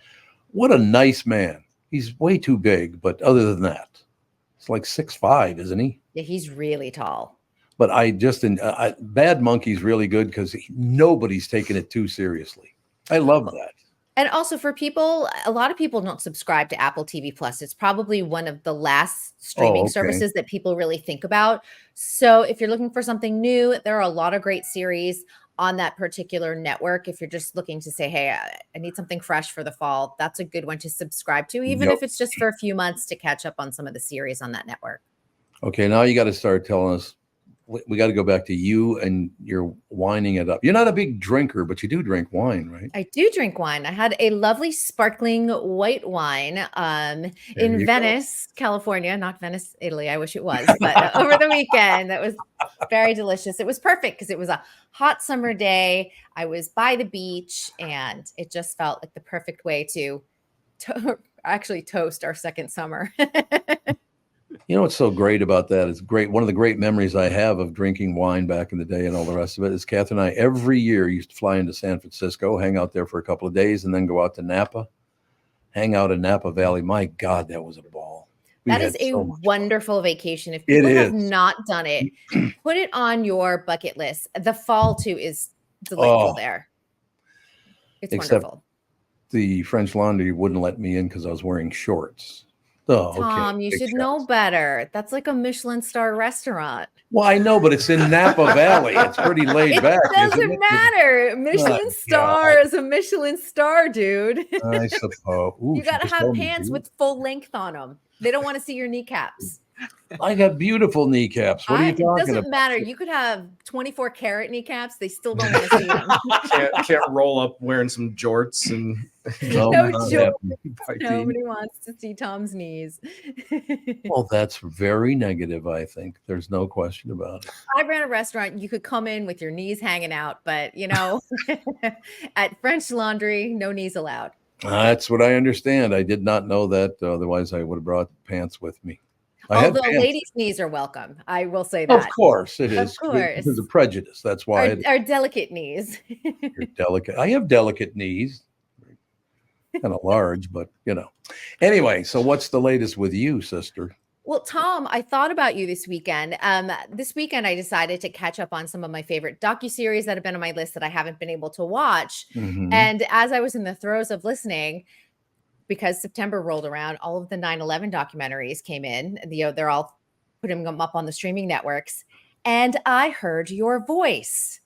what a nice man. He's way too big, but other than that, it's like 6'5", isn't he? Yeah, he's really tall. But Bad Monkey's really good because nobody's taking it too seriously. I love that. And also for people, a lot of people don't subscribe to Apple TV Plus. It's probably one of the last streaming services that people really think about. So if you're looking for something new, there are a lot of great series on that particular network. If you're just looking to say, hey, I need something fresh for the fall, that's a good one to subscribe to, even if it's just for a few months to catch up on some of the series on that network. Okay, now you got to start telling us. We got to go back to you and you're winding it up. You're not a big drinker, but you do drink wine, right? I do drink wine. I had a lovely sparkling white wine in Venice, California, not Venice, Italy. I wish it was, but over the weekend, that was very delicious. It was perfect because it was a hot summer day. I was by the beach, and it just felt like the perfect way to actually toast our second summer. You know what's so great about that? It's great. One of the great memories I have of drinking wine back in the day and all the rest of it is Kath and I every year used to fly into San Francisco, hang out there for a couple of days, and then go out to Napa, hang out in Napa Valley. My God, that was a ball. That is a wonderful vacation. If people have not done it, put it on your bucket list. The fall too is delightful there. It's wonderful. The French Laundry wouldn't let me in because I was wearing shorts. Oh, Tom, you should know better. That's like a Michelin star restaurant. Well, I know, but it's in Napa Valley. It's pretty laid back. It doesn't matter. Michelin star is a Michelin star, dude. I suppose. Ooh, you got to have pants with full length on them. They don't want to see your kneecaps. I got beautiful kneecaps. What are you talking about? It doesn't matter. You could have 24 karat kneecaps. They still don't want to see them. Can't roll up wearing some jorts and nobody wants to see Tom's knees. Well, that's very negative, I think. There's no question about it. I ran a restaurant. You could come in with your knees hanging out, but at French Laundry, no knees allowed. That's what I understand. I did not know that. Otherwise, I would have brought pants with me. Although ladies' knees are welcome. I will say that. Of course it is. Of course. Because of prejudice. That's why. Our delicate knees. You're delicate. I have delicate knees. Kind of large, but Anyway, so what's the latest with you, sister? Well, Tom, I thought about you this weekend. This weekend, I decided to catch up on some of my favorite docuseries that have been on my list that I haven't been able to watch. Mm-hmm. And as I was in the throes of listening, because September rolled around, all of the 9/11 documentaries came in. They're all putting them up on the streaming networks. And I heard your voice.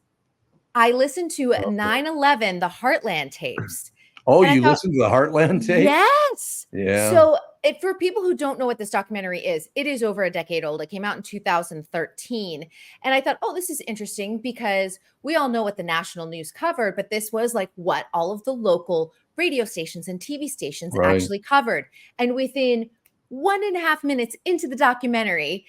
I listened to 9/11, the Heartland tapes. Oh, you listened to the Heartland tape? Yes. Yeah. So for people who don't know what this documentary is, it is over a decade old. It came out in 2013. And I thought, this is interesting because we all know what the national news covered, but this was like what all of the local radio stations and TV stations actually covered. And within 1.5 minutes into the documentary,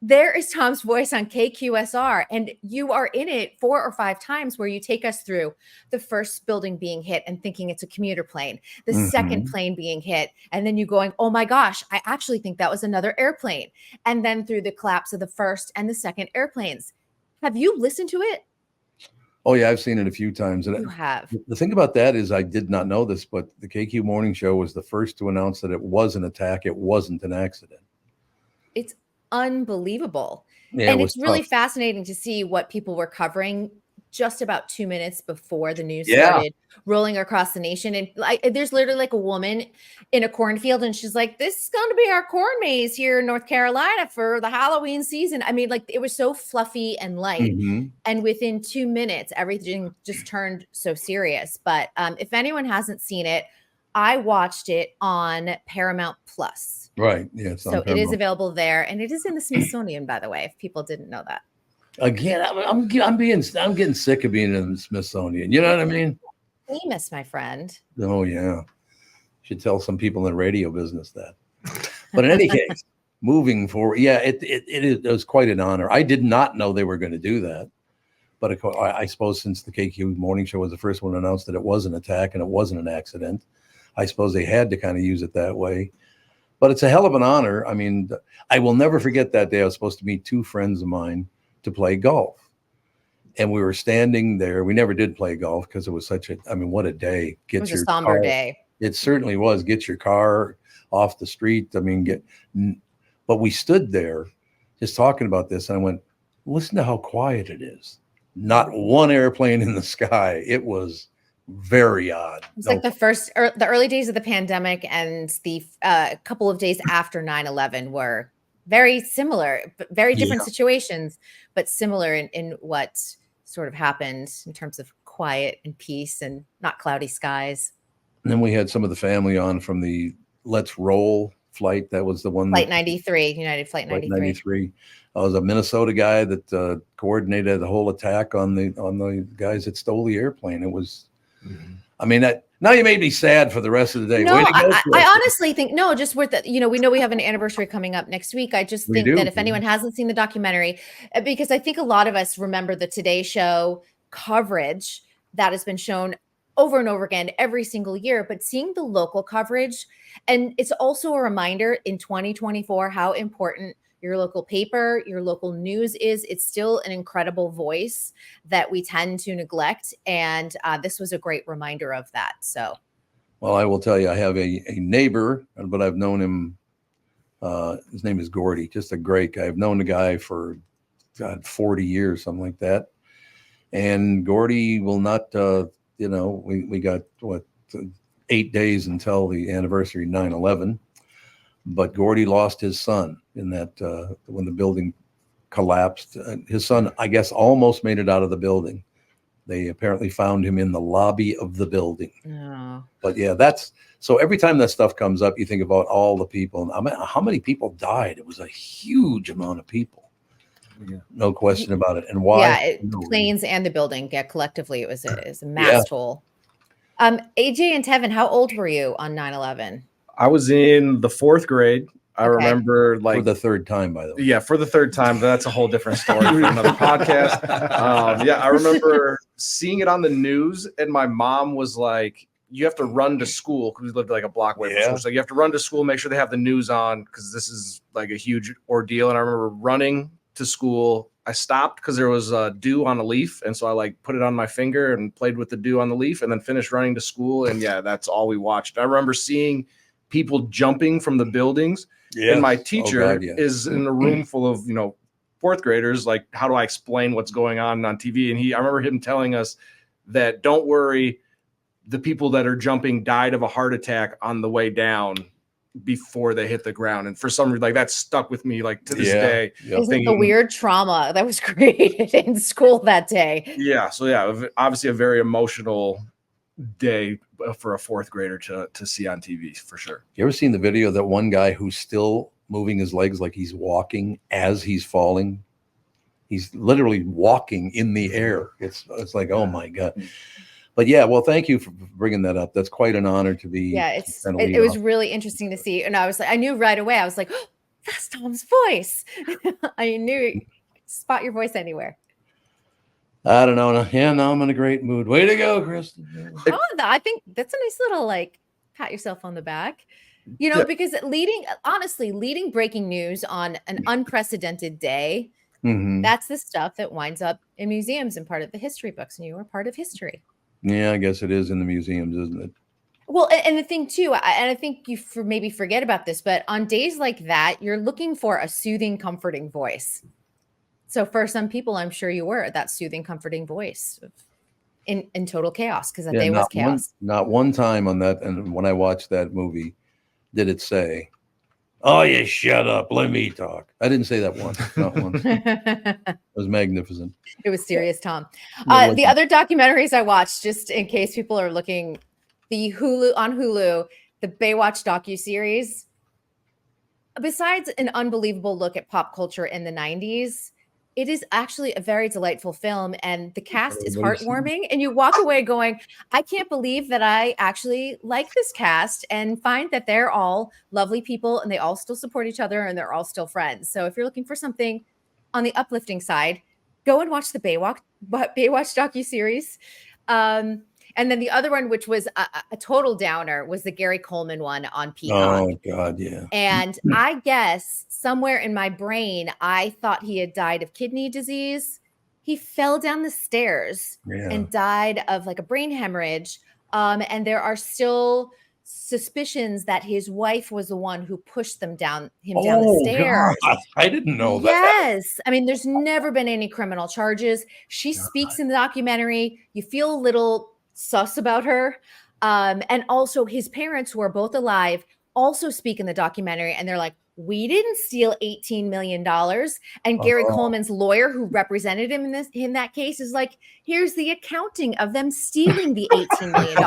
There is Tom's voice on KQSR, and you are in it 4 or 5 times where you take us through the first building being hit and thinking it's a commuter plane, the second plane being hit, and then you going, oh my gosh, I actually think that was another airplane. And then through the collapse of the first and the second airplanes. Have you listened to it? Oh yeah, I've seen it a few times. And You have. the thing about that is I did not know this, but the KQ Morning Show was the first to announce that it was an attack. It wasn't an accident. It's unbelievable. Yeah, And it it's was really tough. fascinating to see what people were covering just about 2 minutes before the news Yeah. started rolling across the nation. And there's literally like a woman in a cornfield, and she's like, this is going to be our corn maze here in North Carolina for the Halloween season. I mean, like, it was so fluffy and light. And within 2 minutes, everything just turned so serious. But if anyone hasn't seen it, I watched it on Paramount Plus. Right. Yeah. It's on So it is Paramount. available there, and it is in the Smithsonian, by the way, if people didn't know that. Again, I'm getting sick of being in the Smithsonian. You know what I mean? Famous, my friend. Oh yeah. Should tell some people in the radio business that. But in any case, moving forward, yeah, it was quite an honor. I did not know they were going to do that. But I suppose since the KQ Morning Show was the first one to announce that it was an attack and it wasn't an accident, I suppose they had to kind of use it that way. But it's a hell of an honor. I mean, I will never forget that day. I was supposed to meet 2 friends of mine to play golf. And we were standing there. We never did play golf because it was what a day. It was a somber day. It certainly was. Get your car off the street. But we stood there just talking about this. And I went, listen to how quiet it is. Not one airplane in the sky. It was very odd. It's like the early days of the pandemic and the couple of days after 9/11 were very similar, but very different situations, but similar in what sort of happened in terms of quiet and peace and not cloudy skies. And then we had some of the family on from the Let's Roll flight. That was the one. Flight 93, United Flight 93. I was a Minnesota guy that coordinated the whole attack on the guys that stole the airplane. It was, I mean, now you made me sad for the rest of the day. No, Way to go, I honestly think, just worth it. We know we have an anniversary coming up next week. I just think that if anyone hasn't seen the documentary, because I think a lot of us remember the Today Show coverage that has been shown over and over again every single year, but seeing the local coverage, and it's also a reminder in 2024 how important your local paper, your local news is. It's still an incredible voice that we tend to neglect. And this was a great reminder of that. So, well, I will tell you, I have a neighbor, but I've known him. His name is Gordy, just a great guy. I've known the guy for 40 years, something like that. And Gordy will not, we got 8 days until the anniversary of 9/11. But Gordy lost his son in that when the building collapsed. His son, I guess, almost made it out of the building. They apparently found him in the lobby of the building. Oh. But yeah, so every time that stuff comes up, you think about all the people. I mean, how many people died? It was a huge amount of people. Yeah. No question about it. And why? Yeah, planes and the building. Yeah, collectively, it was a mass toll. AJ and Tevin, how old were you on 9/11? I was in the 4th grade. I remember for the 3rd time, by the way. Yeah, for the 3rd time. But that's a whole different story for another podcast. I remember seeing it on the news, and my mom was like, you have to run to school, because we lived like a block away from school. So you have to run to school, make sure they have the news on, because this is like a huge ordeal. And I remember running to school. I stopped because there was dew on a leaf. And so I put it on my finger and played with the dew on the leaf, and then finished running to school. And that's all we watched. I remember seeing people jumping from the buildings. Yes. And my teacher is in a room full of, 4th graders. Like, how do I explain what's going on TV? And I remember him telling us that, don't worry, the people that are jumping died of a heart attack on the way down before they hit the ground. And for some reason, that stuck with me to this day. Isn't the weird trauma that was created in school that day? Yeah. So obviously a very emotional day for a 4th grader to see on TV, for sure. You ever seen the video of that one guy who's still moving his legs like he's walking as he's falling? He's literally walking in the air. It's like, oh my God. But yeah, well, thank you for bringing that up. That's quite an honor to be. Yeah, it was really interesting to see. And I knew right away, I was like, that's Tom's voice. I knew spot your voice anywhere. I don't know. Yeah, now I'm in a great mood. Way to go, Kristen. Oh, I think that's a nice little like pat yourself on the back. Because leading breaking news on an unprecedented day, that's the stuff that winds up in museums and part of the history books, and you are part of history. Yeah, I guess it is in the museums, isn't it? Well, and the thing too, and I think you maybe forget about this, but on days like that, you're looking for a soothing, comforting voice. So for some people, I'm sure you were that soothing, comforting voice in total chaos, because that day was chaos. Not one time on that, and when I watched that movie, did it say, "Oh, you shut up, let me talk"? I didn't say that once. Not once. It was magnificent. It was serious, Tom. The other documentaries I watched, just in case people are looking, the Hulu, the Baywatch docuseries. Besides an unbelievable look at pop culture in the 90s, it is actually a very delightful film, and the cast is heartwarming, and you walk away going, I can't believe that I actually like this cast and find that they're all lovely people and they all still support each other and they're all still friends. So if you're looking for something on the uplifting side, go and watch the Baywatch docuseries. And then the other one, which was a total downer, was the Gary Coleman one on Peacock. Oh, God, yeah. And I guess somewhere in my brain, I thought he had died of kidney disease. He fell down the stairs and died of like a brain hemorrhage. And there are still suspicions that his wife was the one who pushed him down the stairs. God, I didn't know that. Yes. I mean, there's never been any criminal charges. She speaks in the documentary. You feel a little sus about her. And also his parents, who are both alive, also speak in the documentary, and they're like, we didn't steal $18 million. And Gary Coleman's lawyer, who represented him in that case, is like, here's the accounting of them stealing the $18 million.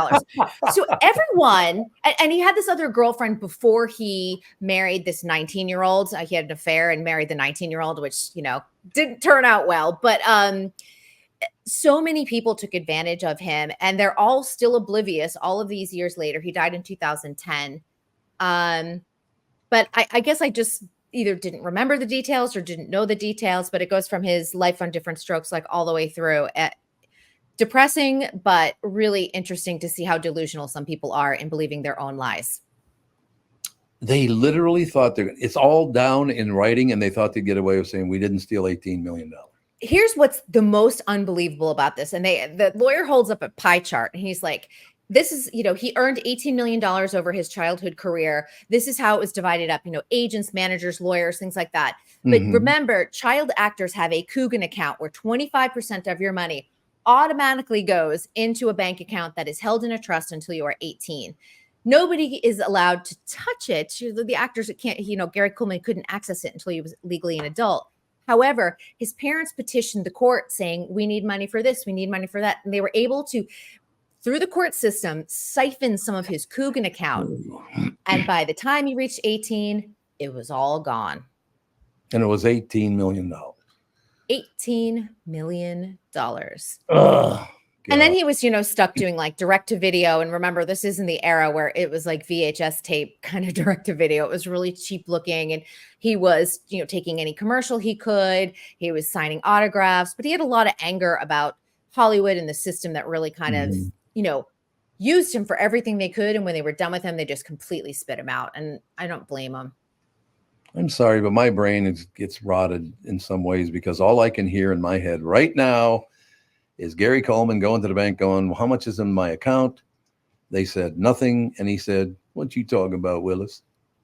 So everyone, and he had this other girlfriend before he married this 19-year-old. He had an affair and married the 19-year-old, which, didn't turn out well. But so many people took advantage of him, and they're all still oblivious all of these years later. He died in 2010. But I guess I just either didn't remember the details or didn't know the details, but it goes from his life on different strokes, like all the way through. Depressing, but really interesting to see how delusional some people are in believing their own lies. They literally thought it's all down in writing, and they thought they'd get away with saying we didn't steal $18 million. Here's what's the most unbelievable about this. And the lawyer holds up a pie chart, and he's like, this is, he earned $18 million over his childhood career. This is how it was divided up, agents, managers, lawyers, things like that. But remember, child actors have a Coogan account where 25% of your money automatically goes into a bank account that is held in a trust until you are 18. Nobody is allowed to touch it. The actors can't, Gary Coleman couldn't access it until he was legally an adult. However, his parents petitioned the court saying, we need money for this, we need money for that. And they were able to, through the court system, siphon some of his Coogan account. And by the time he reached 18, it was all gone. And it was $18 million. $18 million. Ugh. And then he was, stuck doing like direct to video. And remember, this is in the era where it was like VHS tape kind of direct to video. It was really cheap looking. And he was, taking any commercial he could. He was signing autographs, but he had a lot of anger about Hollywood and the system that really kind of, used him for everything they could. And when they were done with him, they just completely spit him out. And I don't blame him. I'm sorry, but my brain gets rotted in some ways, because all I can hear in my head right now is Gary Coleman going to the bank going, well, how much is in my account? They said nothing. And he said, what you talking about, Willis?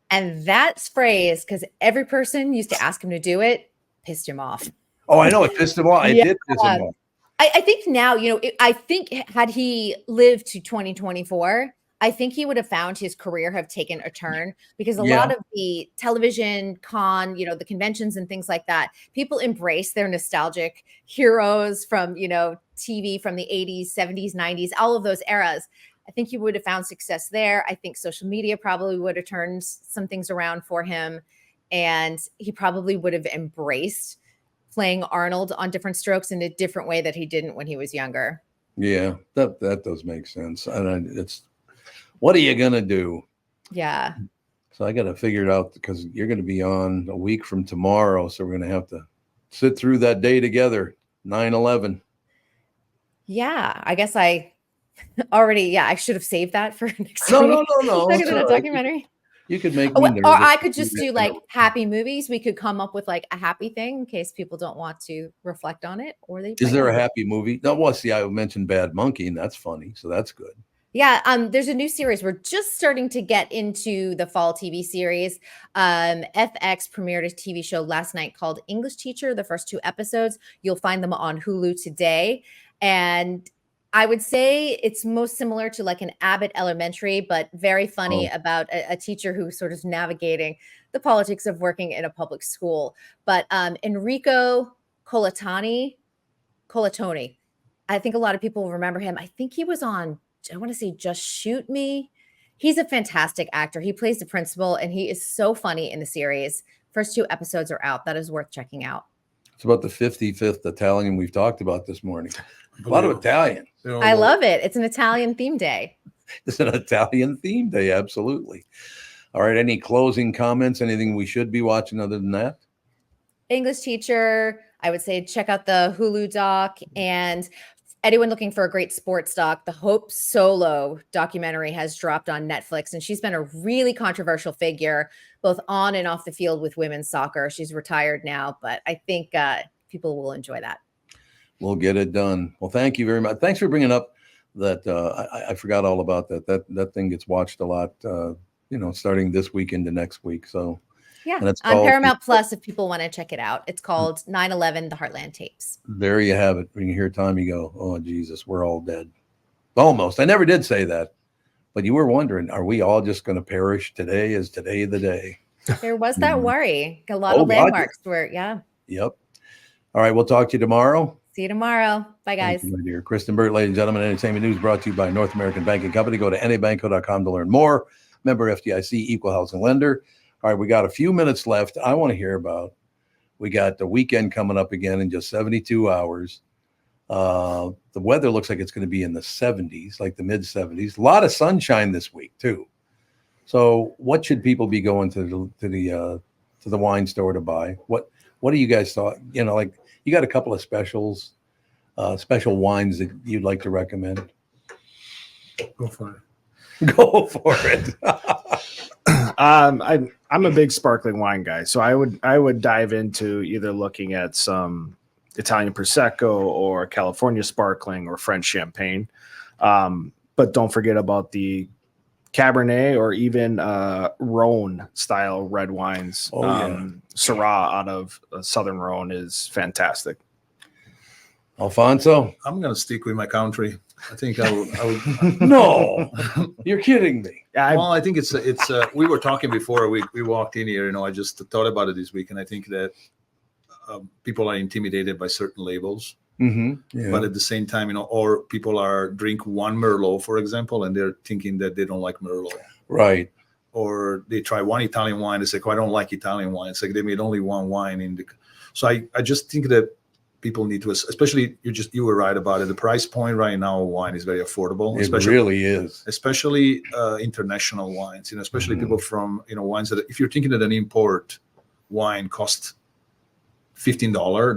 And that phrase, because every person used to ask him to do it, pissed him off. Oh, I know. It pissed him off. It did piss him off. I think now, I think had he lived to 2024, I think he would have found his career have taken a turn, because a lot of the television the conventions and things like that, people embrace their nostalgic heroes from, TV from the 80s, 70s, 90s, all of those eras. I think he would have found success there. I think social media probably would have turned some things around for him, and he probably would have embraced playing Arnold on Different Strokes in a different way that he didn't when he was younger. Yeah, that does make sense. And it's, what are you going to do? Yeah. So I got to figure it out because you're going to be on a week from tomorrow. So we're going to have to sit through that day together, 9/11. Yeah, I guess I already, I should have saved that for next No, week. no, no, no. Like It's a all right. documentary. You could make Or me nervous. I could just do like happy movies. We could come up with like a happy thing in case people don't want to reflect on it, or they. Is might there a want to. happy movie? No, well, see, I mentioned Bad Monkey, and that's funny. So that's good. Yeah, there's a new series. We're just starting to get into the fall TV series. FX premiered a TV show last night called English Teacher, the first 2 episodes. You'll find them on Hulu today. And I would say it's most similar to like an Abbott Elementary, but very funny about a teacher who's sort of navigating the politics of working in a public school. But Enrico Colatoni, I think a lot of people remember him. I think he was on, I want to say Just Shoot Me. He's a fantastic actor. He plays the principal and he is so funny in the series. First 2 episodes are out. That is worth checking out. It's about the 55th Italian we've talked about this morning. A lot of Italian. I love it. It's an Italian theme day. It's an Italian theme day. Absolutely. All right. Any closing comments? Anything we should be watching other than that? English Teacher. I would say check out the Hulu doc, and anyone looking for a great sports doc, the Hope Solo documentary has dropped on Netflix, and she's been a really controversial figure both on and off the field with women's soccer. She's retired now, but I think people will enjoy that. We'll get it done. Well, thank you very much. Thanks for bringing up that. I forgot all about that. That thing gets watched a lot, starting this week into next week. So yeah, and it's on called, Paramount Plus if people want to check it out. It's called 9/11: The Heartland Tapes. There you have it. When you hear Tommy go, "Oh Jesus, we're all dead." Almost. I never did say that, but you were wondering, are we all just going to perish today? Is today the day? There was that worry. A lot of landmarks were, Yep. All right. We'll talk to you tomorrow. See you tomorrow. Bye, guys. Thank you, my dear. Kristen Burt, ladies and gentlemen, Entertainment News brought to you by North American Banking Company. Go to nabanco.com to learn more. Member FDIC, equal housing lender. All right, we got a few minutes left. I want to hear about, we got the weekend coming up again in just 72 hours. The weather looks like it's going to be in the 70s, like the mid 70s. A lot of sunshine this week too. So what should people be going to the wine store to buy? What do you guys thought? Like you got a couple of specials, special wines that you'd like to recommend? Go for it. Go for it. I'm a big sparkling wine guy, so I would dive into either looking at some Italian Prosecco or California sparkling or French champagne. But don't forget about the Cabernet or even Rhone style red wines. Syrah out of Southern Rhone is fantastic. Alfonso? I'm going to stick with my country. I think I would. No, you're kidding me. Well, I think it's we were talking before we walked in here. I just thought about it this week, and I think that people are intimidated by certain labels. Mm-hmm. Yeah. But at the same time, or people drink one Merlot, for example, and they're thinking that they don't like Merlot. Right. Or they try one Italian wine. They say, I don't like Italian wine. It's like they made only one wine. So I just think that people need to, especially you were right about it. The price point right now of wine is very affordable. It really is. Especially international wines, especially people from, wines that if you're thinking that an import wine costs $15,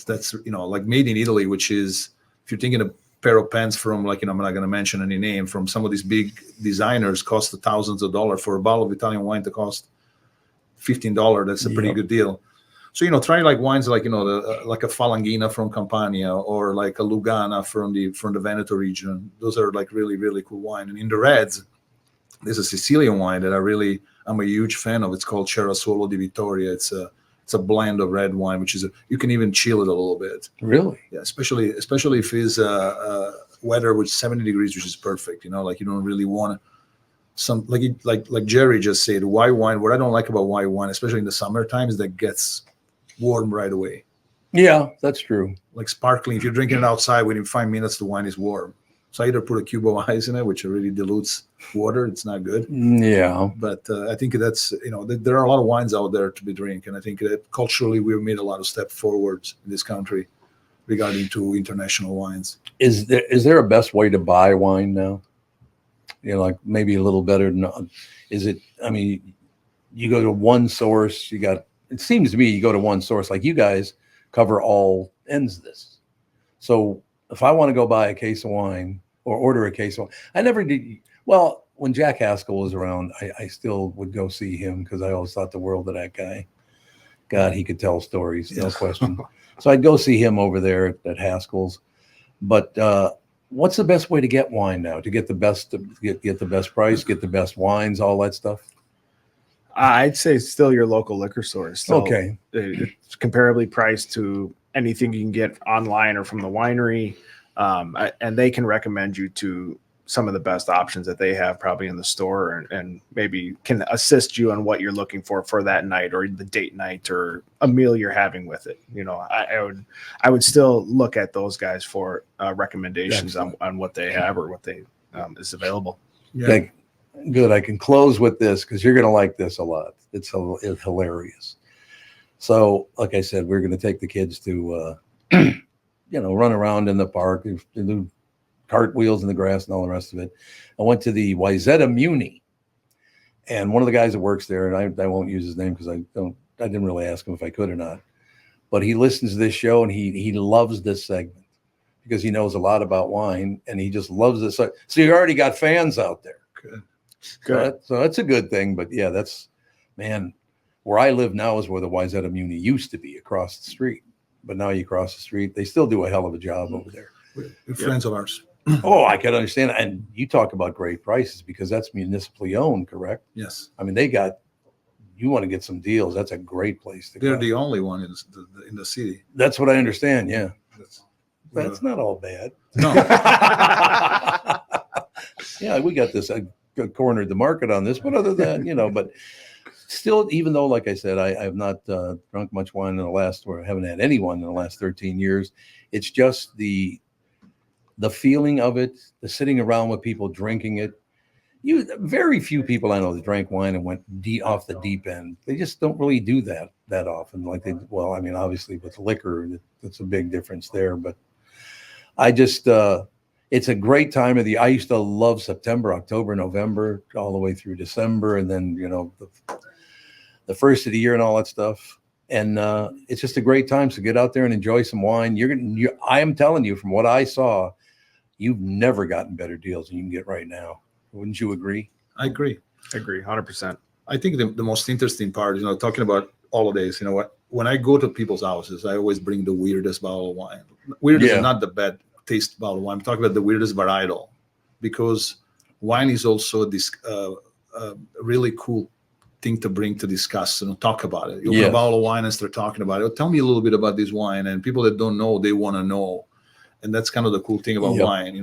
that's like made in Italy, which is, if you're thinking a pair of pants from I'm not going to mention any name, from some of these big designers cost thousands of dollars. For a bottle of Italian wine to cost $15, that's a pretty good deal. So, try like wines like, like a Falanghina from Campania or like a Lugana from the Veneto region. Those are like really, really cool wine. And in the reds, there's a Sicilian wine that I'm a huge fan of. It's called Cerasuolo di Vittoria. It's a blend of red wine, which is you can even chill it a little bit. Really? Yeah, especially if it's weather with 70 degrees, which is perfect. Like you don't really want some like Jerry just said, white wine. What I don't like about white wine, especially in the summer times, that gets warm right away. Yeah, that's true. Like sparkling, if you're drinking it outside, within 5 minutes the wine is warm. So I either put a cube of ice in it, which really dilutes water. It's not good. Yeah. But I think that's, there are a lot of wines out there to be drinking. And I think that culturally we've made a lot of steps forwards in this country regarding to international wines. Is there a best way to buy wine now? Like maybe a little better than, is it, you go to one source. It seems to me you go to one source, like you guys cover all ends of this. So if I want to go buy a case of wine or order a case of wine, I never did. Well, when Jack Haskell was around, I still would go see him because I always thought the world of that guy. God, he could tell stories, no question. So I'd go see him over there at Haskell's. But what's the best way to get wine now? To get the best, get the best price, get the best wines, all that stuff. I'd say still your local liquor store. Okay, it's comparably priced to anything you can get online or from the winery, and they can recommend you to some of the best options that they have probably in the store, and maybe can assist you on what you're looking for that night or the date night or a meal you're having with it. You know, I would still look at those guys for recommendations on what they have or what they is available. Yeah. Okay, good. I can close with this because you're going to like this a lot. It's hilarious. So, like I said, we're going to take the kids to, run around in the park, do cartwheels in the grass and all the rest of it. I went to the Wayzata Muni, and one of the guys that works there, and I won't use his name because I didn't really ask him if I could or not, but he listens to this show and he loves this segment because he knows a lot about wine and he just loves this. So you already got fans out there. Good. So that's a good thing. But yeah, where I live now is where the Wayzata Muni used to be, across the street. But now you cross the street, they still do a hell of a job over there. We're friends of ours. Oh, I can understand. And you talk about great prices because that's municipally owned, correct? Yes. I mean, you want to get some deals. That's a great place to go. They're the only one in the city. That's what I understand. Yeah. That's not all bad. No. Yeah, we got this. I cornered the market on this, but other than that, but still, even though, like I said, I have not drunk much wine or haven't had any wine in the last 13 years. It's just the feeling of it, the sitting around with people drinking it. Very few people I know that drank wine and went off the deep end. They just don't really do that often. Obviously with liquor, that's a big difference there. But I just, it's a great time of the. I used to love September, October, November, all the way through December, and then the first of the year and all that stuff. And it's just a great time to get out there and enjoy some wine. I am telling you, from what I saw, you've never gotten better deals than you can get right now. Wouldn't you agree? I agree. 100%. I think the most interesting part, talking about holidays, when I go to people's houses, I always bring the weirdest bottle of wine. Weirdest is not the bad taste bottle of wine. I'm talking about the weirdest varietal, because wine is also this really cool thing to bring to discuss and talk about it. You open a bottle of wine and start talking about it. Tell me a little bit about this wine, and people that don't know, they want to know. And that's kind of the cool thing about wine.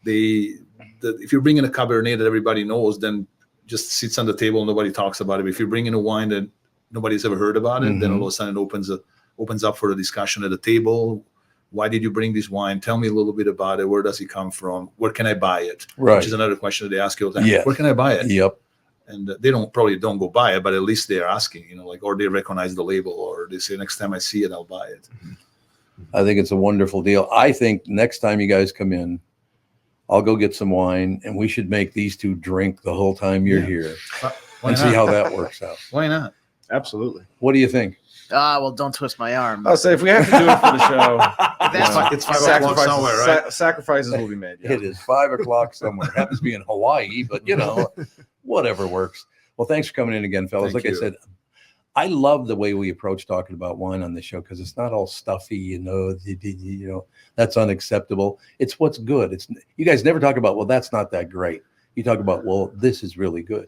If you're bringing a Cabernet that everybody knows, then just sits on the table and nobody talks about it. But if you're bringing a wine that nobody's ever heard about it, then all of a sudden it opens up for a discussion at the table. Why did you bring this wine? Tell me a little bit about it. Where does it come from? Where can I buy it? Right. Which is another question that they ask you all the time. Where can I buy it? Yep. And they probably don't go buy it, but at least they're asking, or they recognize the label, or they say, next time I see it, I'll buy it. I think it's a wonderful deal. I think next time you guys come in, I'll go get some wine, and we should make these two drink the whole time you're here and see how that works out. Why not? Absolutely. What do you think? Well, don't twist my arm. I'll say if we have to do it for the show, it's 5 o'clock somewhere, right? Sacrifices will be made. Yeah. It is 5 o'clock somewhere. It happens to be in Hawaii, but whatever works. Well, thanks for coming in again, fellas. Thank I you. said, I love the way we approach talking about wine on the show because it's not all stuffy, that's unacceptable. It's what's good. You guys never talk about, well, that's not that great. You talk about, well, this is really good.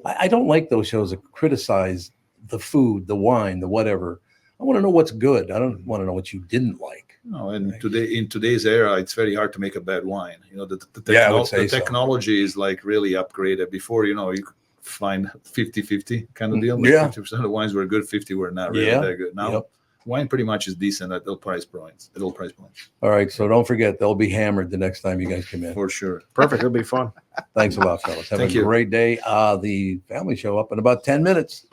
I don't like those shows that criticize the food, the wine, the whatever. I want to know what's good. I don't want to know what you didn't like. No, and in today's era, it's very hard to make a bad wine. I would say the technology is like really upgraded. Before, you could find 50-50 kind of deal. 50% of the wines were good, 50 were not really that good. Now, wine pretty much is decent at low price points. All right, so don't forget, they'll be hammered the next time you guys come in. For sure. Perfect. It'll be fun. Thanks a lot, fellas. Have a great day. The family show up in about 10 minutes.